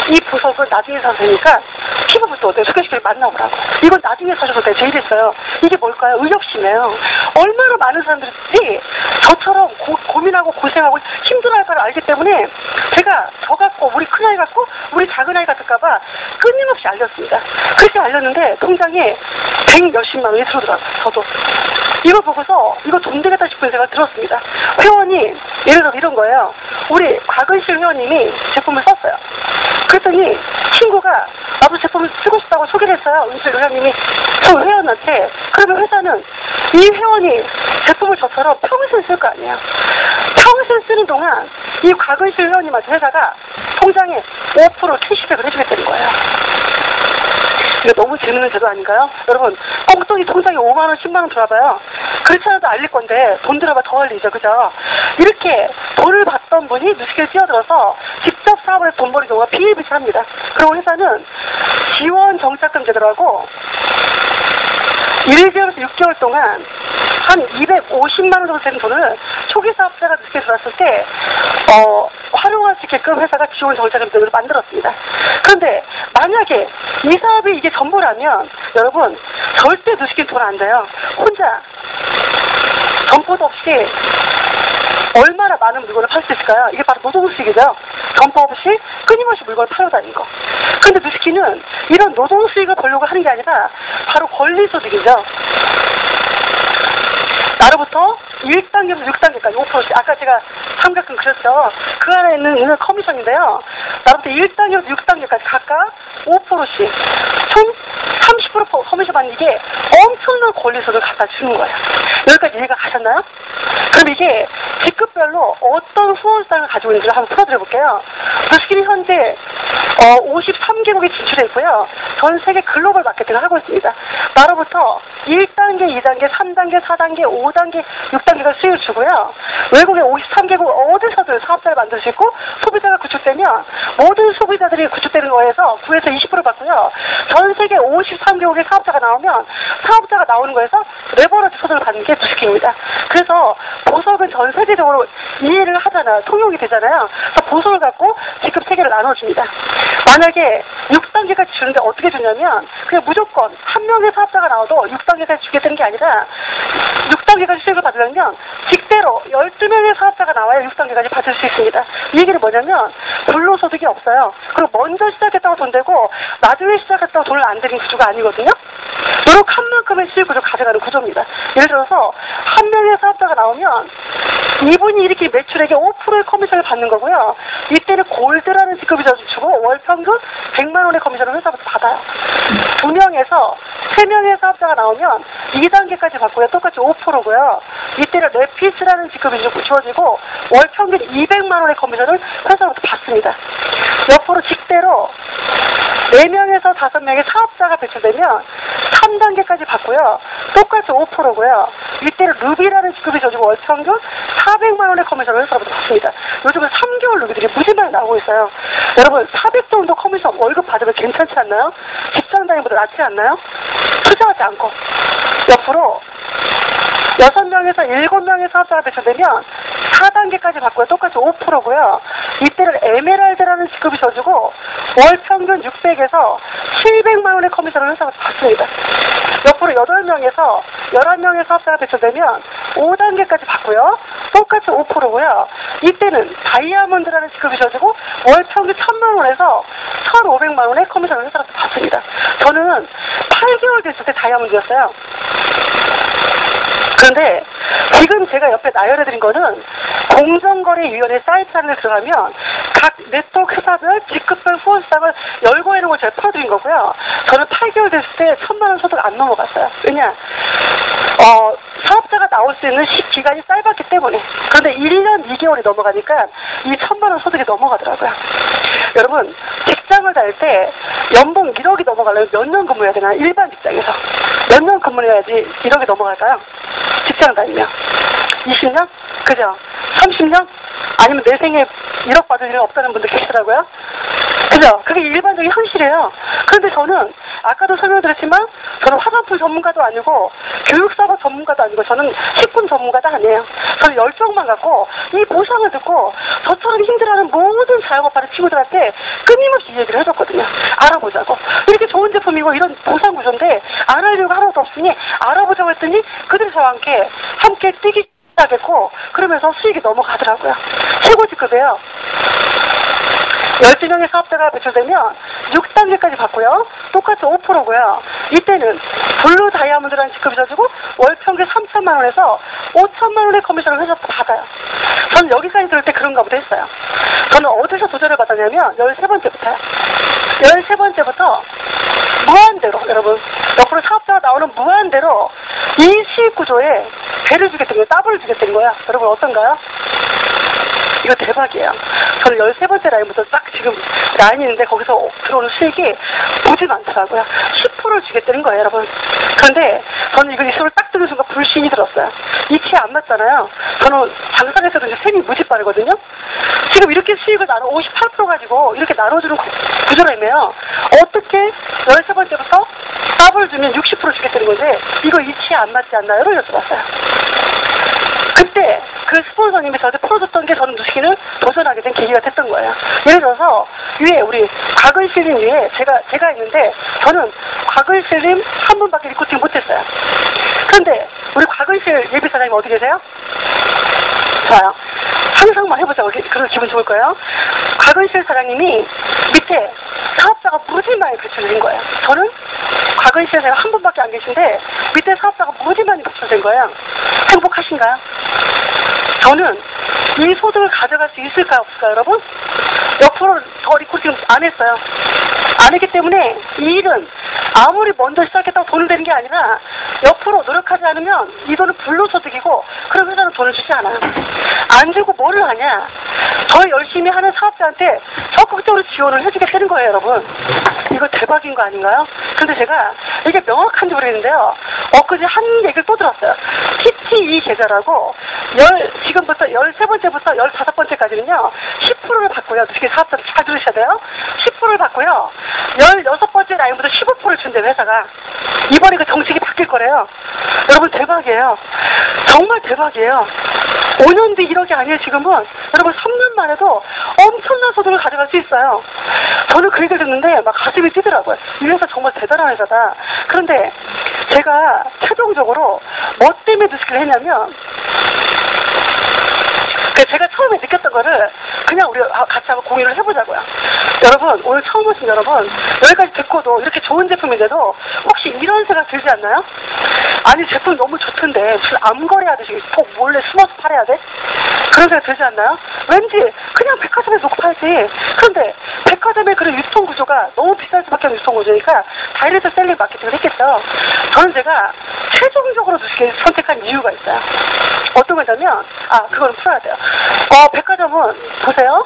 Speaker 1: 이 보석을 나중에 사도 되니까 피부부터 어때요? 소개시켜서 만나보라고. 이건 나중에 사셔도 돼. 제일 했어요. 이게 뭘까요? 의욕심이에요. 얼마나 많은 사람들이 저처럼 고민하고 고생하고 힘들어할 걸 알기 때문에 제가 저 같고 우리 큰아이 같고 우리 작은아이 같을까봐 끊임없이 알렸습니다. 그렇게 알렸는데 통장에 100몇십만 원이 들어오더라고요. 저도. 이거 보고서 이거 돈 되겠다 싶은 생각이 들었습니다. 회원이 예를 들어서 이런 거예요. 우리 곽은실 회원님이 제품을 썼어요. 그랬더니 친구가 나도 제품을 쓰고 싶다고 소개를 했어요. 은실 회원님이 저 회원한테. 그러면 회사는 이 회원이 제품을 저처럼 평생 쓸 거 아니에요. 평생 쓰는 동안 이 곽은실 회원님한테 회사가 통장에 5% 캐시백을 해주겠다는 거예요. 이거 너무 재밌는 제도 아닌가요? 여러분, 꽁돈이 통장에 5만원, 10만원 들어와봐요. 그렇지 않아도 알릴 건데 돈 들어봐 더 알리죠. 그죠? 이렇게 돈을 받던 분이 뉴스키를 뛰어들어서 직접 사업을 해서 돈 버는 경우가 비일비재합니다. 그리고 회사는 지원 정착금 제도라고 1개월에서 6개월 동안 한 250만원 정도 되는 돈을 초기 사업자가 뉴스키에 들어왔을 때 활용할 수 있게끔 회사가 지원 정착금 제도를 만들었습니다. 그런데 만약에 이 사업이 이게 전부라면 여러분 절대 뉴스키 돈 안 돼요. 혼자 점포도 없이 얼마나 많은 물건을 팔 수 있을까요? 이게 바로 노동수익이죠. 점포 없이 끊임없이 물건을 팔아다니는 거. 근데 뉴스키는 이런 노동수익을 벌려고 하는 게 아니라 바로 권리소득이죠. 나로부터 1단계부터 6단계까지 5%씩. 아까 제가 삼각형 그렸죠. 그 안에 있는 커미션인데요. 나로부터 1단계부터 6단계까지 각각 5%씩. 총 30% 커미션 받는 이게 엄청난 권리소득을 갖다 주는 거예요. 여기까지 이해가 가셨나요? 그럼 이게 직급별로 어떤 후원수당을 가지고 있는지를 한번 풀어드려 볼게요. 뉴스키는 현재 53개국에 진출해 있고요. 전 세계 글로벌 마케팅을 하고 있습니다. 나로부터 1단계, 2단계, 3단계, 4단계, 5단계, 6단계가 수익을 주고요. 외국의 53개국 어디서든 사업자를 만들 수 있고 소비자가 구축되면 모든 소비자들이 구축되는 거에서 9에서 20% 받고요. 전 세계 53개국의 사업자가 나오면 사업자가 나오는 거에서 레버러지 소득을 받는 게 뉴스키입니다. 그래서 보석은 전 세계적으로 이해를 하잖아요. 통용이 되잖아요. 그래서 보석을 갖고 직급 체계를 나눠줍니다. 만약에 6단계까지 주는데 어떻게 주냐면 그냥 무조건 한 명의 사업자가 나와도 6단계까지 주겠다는 게 아니라 6단계까지 수익을 받으려면 직대로 12명의 사업자가 나와야 6단계까지 받을 수 있습니다. 이 얘기는 뭐냐면 불로소득이 없어요. 그리고 먼저 시작했다고 돈 되고 나중에 시작했다고 돈을 안 드린 구조가 아니거든요. 노력한 만큼의 수익 구조 가져가는 구조입니다. 예를 들어서 한 명의 사업자가 나오면 이분이 이렇게 매출액의 5%의 커미션을 받는 거고요. 이때는 골드라는 직급이 주고 월 평균 100만 원의 커미션을 회사부터 받아요. 2명에서 3명의 사업자가 나오면 2단계까지 받고요. 똑같이 5%고요. 이때는 레피스라는 직급이 주어지고 월 평균 200만 원의 커미션을 회사부터 받습니다. 옆으로 직대로 4명에서 5명의 사업자가 배출되면 3단계까지 받고요. 똑같이 5%고요. 이때는 루비라는 직급이 주어지고 월 평균 400만 원의 커미션을 회사부터 받습니다. 요즘은 3개월 루비들이 무지 많이 나오고 있어요. 여러분 400 정도 커미션 월급 받으면 괜찮지 않나요? 직장 다니보다 낫지 않나요? 투자하지 않고. 옆으로 6명에서 7명의 사업자가 배출되면 4단계까지 받고요. 똑같이 5%고요. 이때는 에메랄드라는 직급이 주어지고 월 평균 600에서 700만 원의 커미션을 회사가 받습니다. 옆으로 8명에서 11명의 사업자가 배출되면 5단계까지 받고요. 똑같이 5%고요. 이때는 다이아몬드라는 직급이 주어지고 월 평균 1000만 원에서 1500만 원의 커미션을 회사가 받습니다. 저는 8개월 됐을 때 다이아몬드였어요. 그런데 지금 제가 옆에 나열해드린 거는 공정거래위원회 사이트 안에 들어가면 각 네트워크 회사별 직급별 후원수당을 열고 있는 걸 제가 풀어드린 거고요. 저는 8개월 됐을 때 1000만 원 소득 안 넘어갔어요. 왜냐? 사업자가 나올 수 있는 기간이 짧았기 때문에. 그런데 1년 2개월이 넘어가니까 이 1000만 원 소득이 넘어가더라고요. 여러분 직장을 다닐 때 연봉 1억이 넘어가려면 몇 년 근무해야 되나? 일반 직장에서 몇 년 근무해야지 1억이 넘어갈까요? 직장 다니면 20년? 그죠? 30년? 아니면 내 생에 1억 받을 일은 없다는 분들 계시더라고요. 그죠? 그게 일반적인 현실이에요. 그런데 저는 아까도 설명드렸지만 저는 화장품 전문가도 아니고 교육사업 전문가도 아니고 저는 식품 전문가도 아니에요. 저는 열정만 갖고 이 보상을 듣고 저처럼 힘들어하는 모든 자영업하는 친구들한테 끊임없이 얘기를 해줬거든요. 알아보자고. 이렇게 좋은 제품이고 이런 보상 구조인데 안 알려고 하나도 없으니 알아보자고 했더니 그들이 저와 함께 뛰기 시작했고 그러면서 수익이 넘어가더라고요. 최고 직급이에요. 12명의 사업자가 배출되면 6단계까지 받고요. 똑같이 5%고요. 이때는 블루 다이아몬드라는 직급이 져지고 월 평균 3,000 3천만 원에서 5천만 원의 커미션을 회사부터 받아요. 저는 여기까지 들을 때 그런가 보다 했어요. 저는 어디서 도전을 받았냐면 13번째부터요. 13번째부터 무한대로, 여러분, 옆으로 사업자가 나오는 무한대로 이 수익 구조에 배를 주겠다는 거예요. 더블을 주겠다는 거야. 여러분 어떤가요? 이거 대박이에요. 저는 13번째 라인부터 딱 지금 라인이 있는데 거기서 들어오는 수익이 보지 않더라고요. 10%를 주겠다는 거예요, 여러분. 그런데 저는 이거 이 수를 딱 듣는 순간 불신이 들었어요. 이치에 안 맞잖아요. 저는 장사에서도 이제 셈이 무지 빠르거든요. 지금 이렇게 수익을 나눠 58% 가지고 이렇게 나눠주는 구조라며 어떻게 13번째부터 더블 주면 60% 주겠다는 건데 이거 이치에 안 맞지 않나요? 를 여쭤봤어요. 그때 그 스폰서님이 저한테 풀어줬던 게 저는 주식을 도전하게 된 계기가 됐던 거예요. 예를 들어서 위에 우리 곽은실님 위에 제가 있는데 저는 곽은실님 한 분밖에 리코팅 못했어요. 그런데 우리 곽은실 예비사장님 어디 계세요? 좋아요. 상상만 해보자고 그런 기분 좋을 거예요. 곽은실 사장님이 밑에 사업자가 무지 많이 배출된 거예요. 저는 곽은실 사장님 한 분밖에 안 계신데 밑에 사업자가 무지 많이 배출된 거예요. 행복하신가요? 저는 이 소득을 가져갈 수 있을까 없을까 여러분? 옆으로 더 리코팅 안 했어요. 안 했기 때문에 이 일은 아무리 먼저 시작했다고 돈을 내는 게 아니라 옆으로 노력하지 않으면 이 돈은 불로소득이고 그런 회사는 돈을 주지 않아요. 안 주고 뭐를 하냐? 더 열심히 하는 사업자한테 적극적으로 지원을 해주겠다는 거예요, 여러분. 이거 대박인 거 아닌가요? 근데 제가 이게 명확한지 모르겠는데요. 엊그제 한 얘기를 또 들었어요. TTE 계좌라고 지금부터 13번째부터 15번째까지는요. 10%를 받고요. 특히 사업자들 잘 들으셔야 돼요. 10%를 받고요. 16번째 라인부터 15%를 준대요, 회사가. 이번에 그 정책이 바뀔 거래요. 여러분 대박이에요. 정말 대박이에요. 5년 뒤 1억이 아니에요, 지금은. 여러분 3년만 해도 엄청난 소득을 가져갈 수 있어요. 저는 그 얘기를 듣는데 막 가슴이 뛰더라고요. 이 회사 정말 대단한 회사다. 그런데 제가 최종적으로 뭐 때문에 주식을 했냐면 제가 처음에 느꼈던 거를 그냥 우리 같이 한번 공유를 해보자고요. 여러분 오늘 처음 오신 여러분 여기까지 듣고도 이렇게 좋은 제품인데도 혹시 이런 생각 들지 않나요? 아니 제품 너무 좋던데 무슨 암거래 하듯이 꼭 몰래 숨어서 팔아야 돼? 그런 생각 들지 않나요? 왠지 그냥 백화점에 놓고 팔지. 그런데 백화점의 그런 유통 구조가 너무 비쌀 수밖에 없는 유통 구조니까 다이렉트 셀링 마케팅을 했겠죠. 저는 제가 최종적으로 주식을 선택한 이유가 있어요. 어떤 거냐면 그거는 풀어야 돼요. 백화점은 보세요.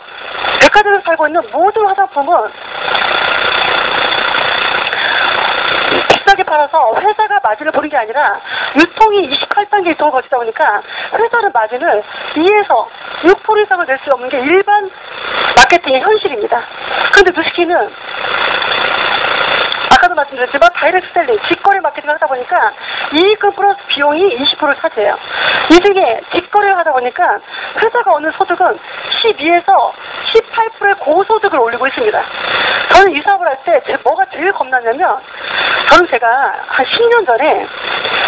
Speaker 1: 백화점에서 팔고 있는 모든 화장품은 비싸게 팔아서 회사가 마진을 보는 게 아니라 유통이 28단계 유통을 거치다 보니까 회사는 마진을 2에서 6% 이상을 낼 수 없는 게 일반 마케팅의 현실입니다. 그런데 주식회는 아까도 말씀드렸지만 다이렉트 셀링, 직거래 마케팅을 하다 보니까 이익금 플러스 비용이 20%를 차지해요. 이 중에 직거래를 하다 보니까 회사가 얻는 소득은 12에서 18%의 고소득을 올리고 있습니다. 저는 이 사업을 할 때 뭐가 제일 겁났냐면 제가 한 10년 전에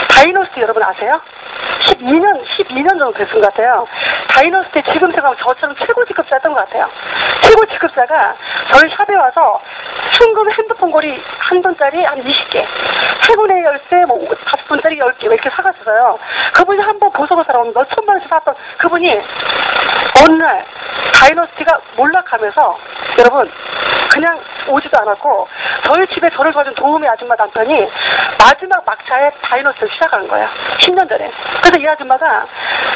Speaker 1: 다이너스티 여러분 아세요? 12년 정도 됐은 것 같아요. 다이너스티 지금 생각하면 저처럼 최고 직급자였던 것 같아요. 최고 직급자가 저희 샵에 와서 순금 핸드폰 거리 한 돈짜리 한 20개, 행운의 열쇠 뭐 5돈짜리 10개 이렇게 사갔어요. 그분이 한번 보석을 사러 오면 몇 천만 원씩 샀던 그분이 어느 날 다이너스티가 몰락하면서 여러분 그냥 오지도 않았고 저희 집에 저를 도와준 도우미 아줌마 남편이 마지막 막차에 다이너스를 시작한 거예요. 10년 전에. 그래서 이 아줌마가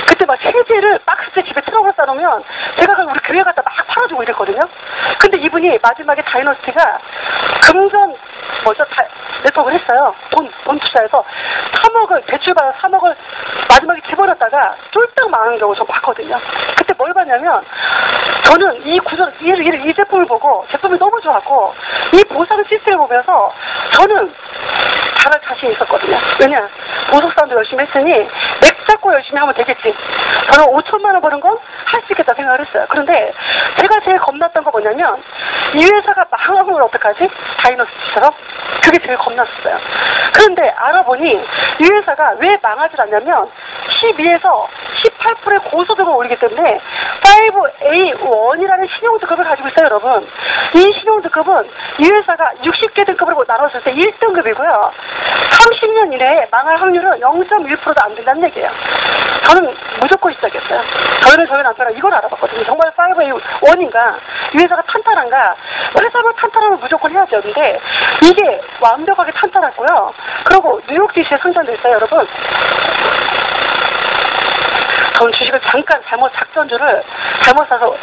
Speaker 1: 그때 막 세제를 박스째 집에 트럭으로 싸놓으면 제가 우리 교회 갔다 막 팔아주고 이랬거든요. 근데 이분이 마지막에 다이너스티가 금전 네트워크를 했어요. 돈 투자해서 3억을 대출받아 3억을 마지막에 집어넣었다가 쫄딱 망한 경우 저 봤거든요. 그때 뭘 봤냐면 저는 이 구조 이 제품을 보고 제품이 너무 좋았고 이 보상 시스템을 보면서 저는 잘할 자신이 있었거든요. 왜냐 보석 사운드 열심히 했으니 맥 잡고 열심히 하면 되겠지. 저는 5천만 원 버는 건 할 수 있겠다 생각을 했어요. 그런데 제가 제일 겁났던 거 뭐냐면 이 회사가 망하면 어떡하지? 다이너스처럼 그게 제일 겁났었어요. 그런데 알아보니 이 회사가 왜 망하지 않냐면 12에서 18%의 고소득을 올리기 때문에 5A1이라는 신용등급을 가지고 있어요, 여러분. 이 신용등급은 이 회사가 60개 등급으로 나눴을 때 1등급이고요. 30년 이내에 망할 확률은 0.1%도 안 된다는 얘기예요. 저는 무조건 시작했어요. 저희 남편은 이걸 알아봤거든요. 정말 5A1인가? 이 회사가 탄탄한가? 회사가 탄탄하면 무조건 해야 되는데 이게 완벽하게 탄탄했고요. 그리고 뉴욕 증시에 상장돼 있어요, 여러분. 저는 주식을 잠깐 작전주를 잘못 사서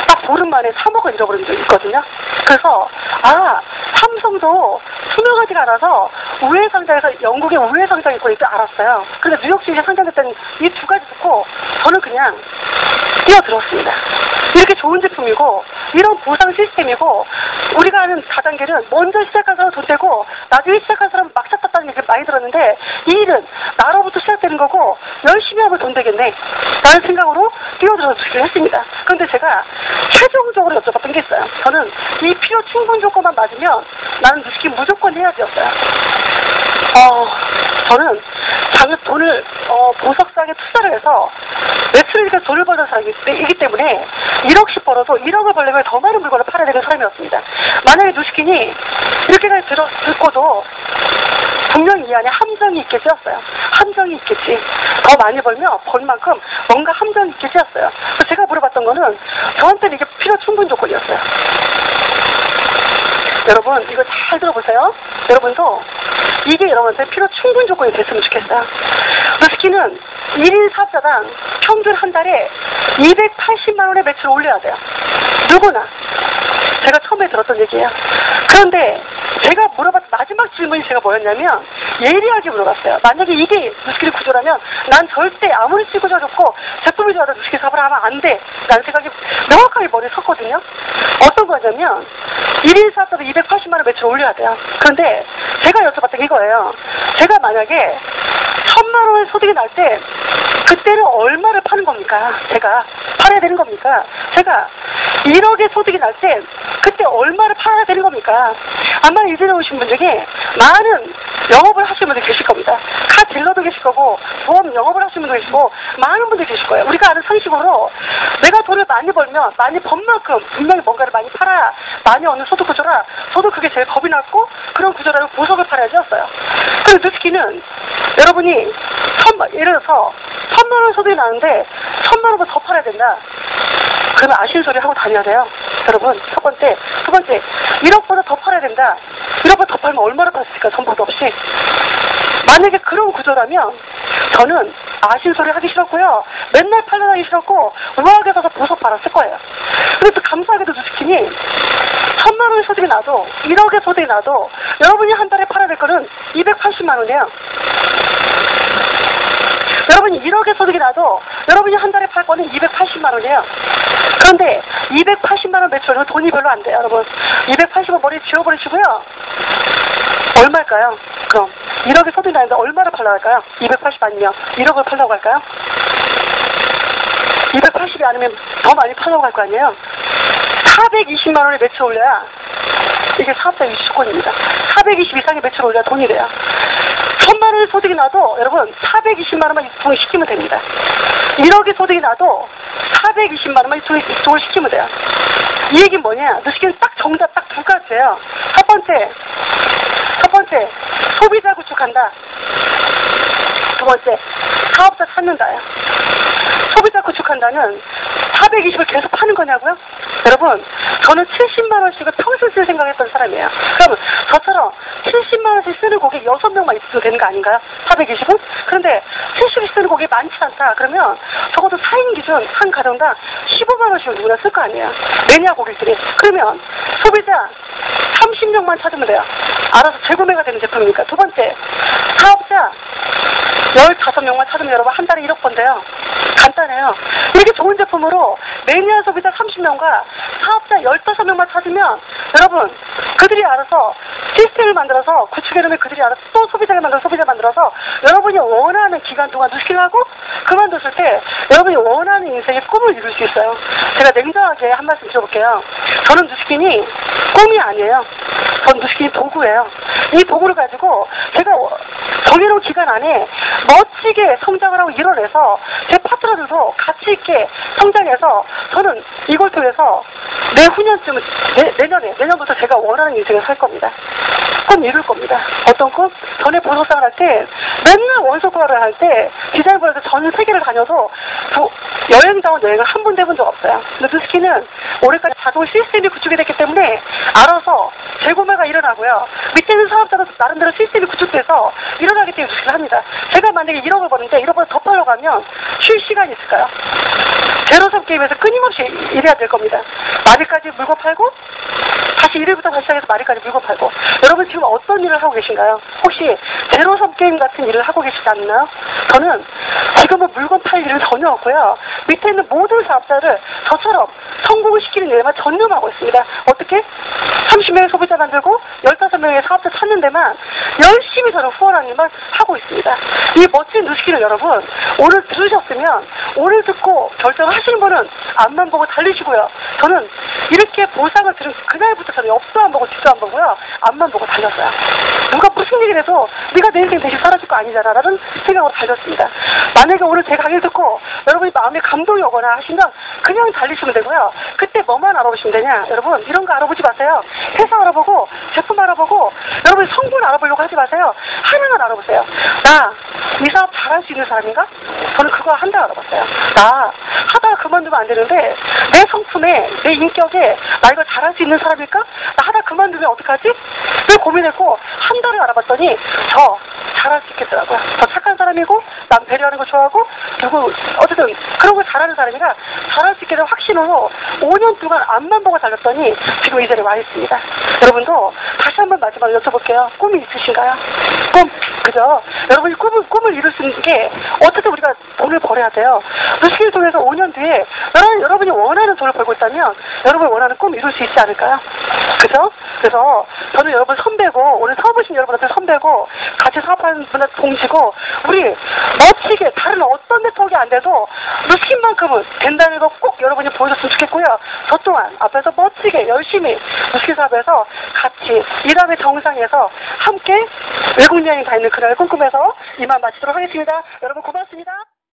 Speaker 1: 딱 보름 만에 3억을 잃어버린 적이 있거든요. 그래서 삼성도 투명하지가 않아서 우회 상장에서 영국의 우회 상장이 있고 이때 알았어요. 근데 뉴욕 증시에 상장됐다는 이 두 가지 듣고 저는 그냥 뛰어들었습니다. 이렇게 좋은 제품이고 이런 보상 시스템이고 우리가 아는 다단계는 먼저 시작한 사람 돈 되고 나중에 시작한 사람은 막 샀다는 얘기를 많이 들었는데 이 일은 나로부터 시작되는 거고 열심히 하면 돈 되겠네 라는 생각으로 뛰어들어서 주식을 했습니다. 그런데 제가 최종적으로 여쭤봤던 게 있어요. 저는 이 필요 충분 조건만 맞으면 나는 주식 무조건 해야지였어요. 저는 돈을 보석상에 투자를 해서 매출이니까 돈을 벌는 사람이기 때문에 1억씩 벌어도 1억을 벌려면 더 많은 물건을 팔아야 되는 사람이었습니다. 만약에 누스킨이 이렇게까지 듣고도 분명히 이 안에 함정이 있겠지였어요. 함정이 있겠지. 더 많이 벌면 번 만큼 뭔가 함정이 있겠지였어요. 그래서 제가 물어봤던 거는 저한테는 이게 필요 충분 조건이었어요. 여러분 이거 잘 들어보세요. 여러분도 이게 여러분한테 필요 충분 조건이 됐으면 좋겠어요. 누스킨은 1인 사업자당 평균 한 달에 280만 원의 매출을 올려야 돼요. 누구나. 제가 처음에 들었던 얘기예요. 그런데 제가 물어봤던 마지막 질문이 제가 뭐였냐면 예리하게 물어봤어요. 만약에 이게 누스킨의 구조라면 난 절대 아무리 시구가 좋고 제품이 좋아도 누스킨 사업을 하면 안 돼 라는 생각이 명확하게 머리에 섰거든요. 어떤 거냐면 1인 사업자도 280만 원 매출을 올려야 돼요. 그런데 제가 여쭤봤던 게 이거예요. 제가 만약에 1000만 원의 소득이 날 때 그때는 얼마를 파는 겁니까? 제가 팔아야 되는 겁니까? 제가 1억의 소득이 날 때 그때 얼마를 팔아야 되는 겁니까? 아마 이전에 오신 분 중에 많은 영업을 하시는 분들 계실 겁니다. 카 딜러도 계실 거고 보험 영업을 하시는 분도 계시고 많은 분들이 계실 거예요. 우리가 아는 상식으로 내가 돈을 많이 벌면 많이 번 만큼 분명히 뭔가를 많이 팔아야 많이 얻는 소득 구조라 저도 그게 제일 겁이 났고 그런 구조라면 보석을 팔아야지였어요. 그런데 누스킨은 여러분이 예를 들어서 1000만 원 소득이 나는데 1000만 원보다 더 팔아야 된다. 그러면 아쉬운 소리 하고 다녀야 돼요. 여러분 첫 번째. 두 번째 1억보다 더 팔아야 된다. 1억보다 더 팔면 얼마나 팔았을까? 정보도 없이. 만약에 그런 구조라면 저는 아쉬운 소리 하기 싫었고요. 맨날 팔려다니기 싫었고 우아하게 서서 보석 팔았을 거예요. 그래서 감사하게도 누스킨이 1000만 원의 소득이 나도 1억의 소득이 나도 여러분이 한 달에 팔아야 될 거는 280만 원이에요. 여러분이 1억의 소득이 나도 여러분이 한 달에 팔 거는 280만 원이에요. 그런데 280만 원 매출은 돈이 별로 안 돼요, 여러분. 280원 머리 지워버리시고요. 얼마일까요? 그럼 1억의 소득이 나는데 얼마를 팔려고 할까요? 280 아니면 1억을 팔려고 할까요? 280이 아니면 더 많이 팔려고 할 거 아니에요? 420만 원의 매출 올려야 이게 사업자 유지조건입니다. 420 이상의 매출 올려야 돈이 돼요. 1000만 원의 소득이 나도 여러분 420만 원만 유통을 시키면 됩니다. 1억의 소득이 나도 420만 원만 유통을 시키면 돼요. 이 얘기는 뭐냐? 누스킨은 딱 정답 딱 두 가지예요. 첫 번째 소비자 구축한다. 두 번째 사업자 찾는다요. 소비자 구축한다는 420을 계속 파는 거냐고요? 여러분 저는 70만 원씩을 평생 쓸 생각했던 사람이에요. 그러면 저처럼 70만 원씩 쓰는 고객 6명만 있어도 되는 거 아닌가요? 420은? 그런데 70씩 쓰는 고객이 많지 않다. 그러면 적어도 4인 기준 한 가정당 15만 원씩은 누구나 쓸 거 아니에요. 매니아 고객들이. 그러면 소비자 30명만 찾으면 돼요. 알아서 재구매가 되는 제품이니까. 두 번째 사업자 15명만 찾으면 여러분 한 달에 1억 번대요. 간단해요. 이렇게 좋은 제품으로 매니아 소비자 30명과 사업자 15명만 찾으면 여러분 그들이 알아서 시스템을 만들어서 구축해 놓으면 그들이 알아서 또 소비자를 만들어서 소비자 만들어서 여러분이 원하는 기간 동안 누스킨을 하고 그만뒀을 때 여러분이 원하는 인생의 꿈을 이룰 수 있어요. 제가 냉정하게 한 말씀 드려볼게요. 저는 누스킨이 꿈이 아니에요. 전 무식이 도구예요. 이 도구를 가지고 제가 정해놓은 기간 안에 멋지게 성장을 하고 이뤄내서 제 파트너들도 가치 있게 성장해서 저는 이걸 통해서 내후년쯤, 내년부터 제가 원하는 인생을 살 겁니다. 꿈 이룰 겁니다. 어떤 꿈? 전에 보석상을 할 때 맨날 원서과를 할 때 디자인부에서 전 세계를 다녀도 여행다운 여행을 한 번도 해본 적 없어요. 근데 누스키는 올해까지 자동 시스템이 구축이 됐기 때문에 알아서 재구매가 일어나고요. 밑에 있는 사업자도 나름대로 시스템이 구축돼서 일어나기 때문에 누스키를 합니다. 제가 만약에 1억을 버는데 1억보다 더 팔려고 하면 쉴 시간이 있을까요? 제로섬 게임에서 끊임없이 일해야 될 겁니다. 마리까지 물건 팔고 다시 1일부터 다시 시작해서 마리까지 물건 팔고. 여러분 지금 어떤 일을 하고 계신가요? 혹시 제로섬 게임 같은 일을 하고 계시지 않나요? 저는 지금은 물건 팔 일은 전혀 없고요. 밑에 있는 모든 사업자를 저처럼 성공을 시키는 일에만 전념하고 있습니다. 어떻게? 30명의 소비자 만들고 15명의 사업자 찾는 데만 열심히 저는 후원하는 일만 하고 있습니다. 이 멋진 누스키를 여러분 오늘 들으셨으면 오늘 듣고 결정하시는 분은 앞만 보고 달리시고요. 저는 이렇게 보상을 들은 그날부터 저는 옆도 안 보고 뒤도 안 보고요. 앞만 보고 달렸어요. 누가 무슨 얘기를 해도 네가 내 인생 대신 살아줄 거 아니잖아 라는 생각으로 달렸습니다. 만약에 오늘 제 강의를 듣고 여러분이 마음에 감동이 오거나 하시면 그냥 달리시면 되고요. 그때 뭐만 알아보시면 되냐? 여러분 이런 거 알아보지 마세요. 회사 알아보고 제품 알아보고 여러분 성분 알아보려고 하지 마세요. 하나만 알아보세요. 나 이 사업 잘할 수 있는 사람인가? 저는 그거 한 달 알아봤어요. 나 하다가 그만두면 안 되는데 내 성품에 내 인격에 나 이거 잘할 수 있는 사람일까? 나 하다 그만두면 어떡하지? 늘 고민했고 한 달을 알아봤더니 저 잘할 수 있겠더라고요. 저 착한 사람이고 남 배려하는 거 좋아하고 그리고 어쨌든 그런 걸 잘하는 사람이라 잘할 수 있게 된 확신으로 5년 동안 앞만 보고 달렸더니 지금 이 자리에 와 있습니다. 여러분도 다시 한번 마지막으로 여쭤볼게요. 꿈이 있으신가요? 꿈. 그죠? 여러분이 꿈을 이룰 수 있는 게 어쨌든 우리가 돈을 벌어야 돼요. 누스키를 통해서 5년 뒤에 여러분이 원하는 돈을 벌고 있다면 여러분이 원하는 꿈 이룰 수 있지 않을까요? 그죠? 그래서 저는 여러분 선배고 오늘 처음 오신 여러분한테 선배고 같이 사업하는 분한테 동지고 우리 멋지게 다른 어떤 네트워크가 안 돼도 누스키만큼은 된다는 거 꼭 여러분이 보여줬으면 좋겠고요. 저 또한 앞에서 멋지게 열심히 누스키 사업에서 같이 일함의 정상에서 함께 외국 여행 다니는 그날을 꿈꾸면서 이만 마치도록 하겠습니다. 여러분 고맙습니다.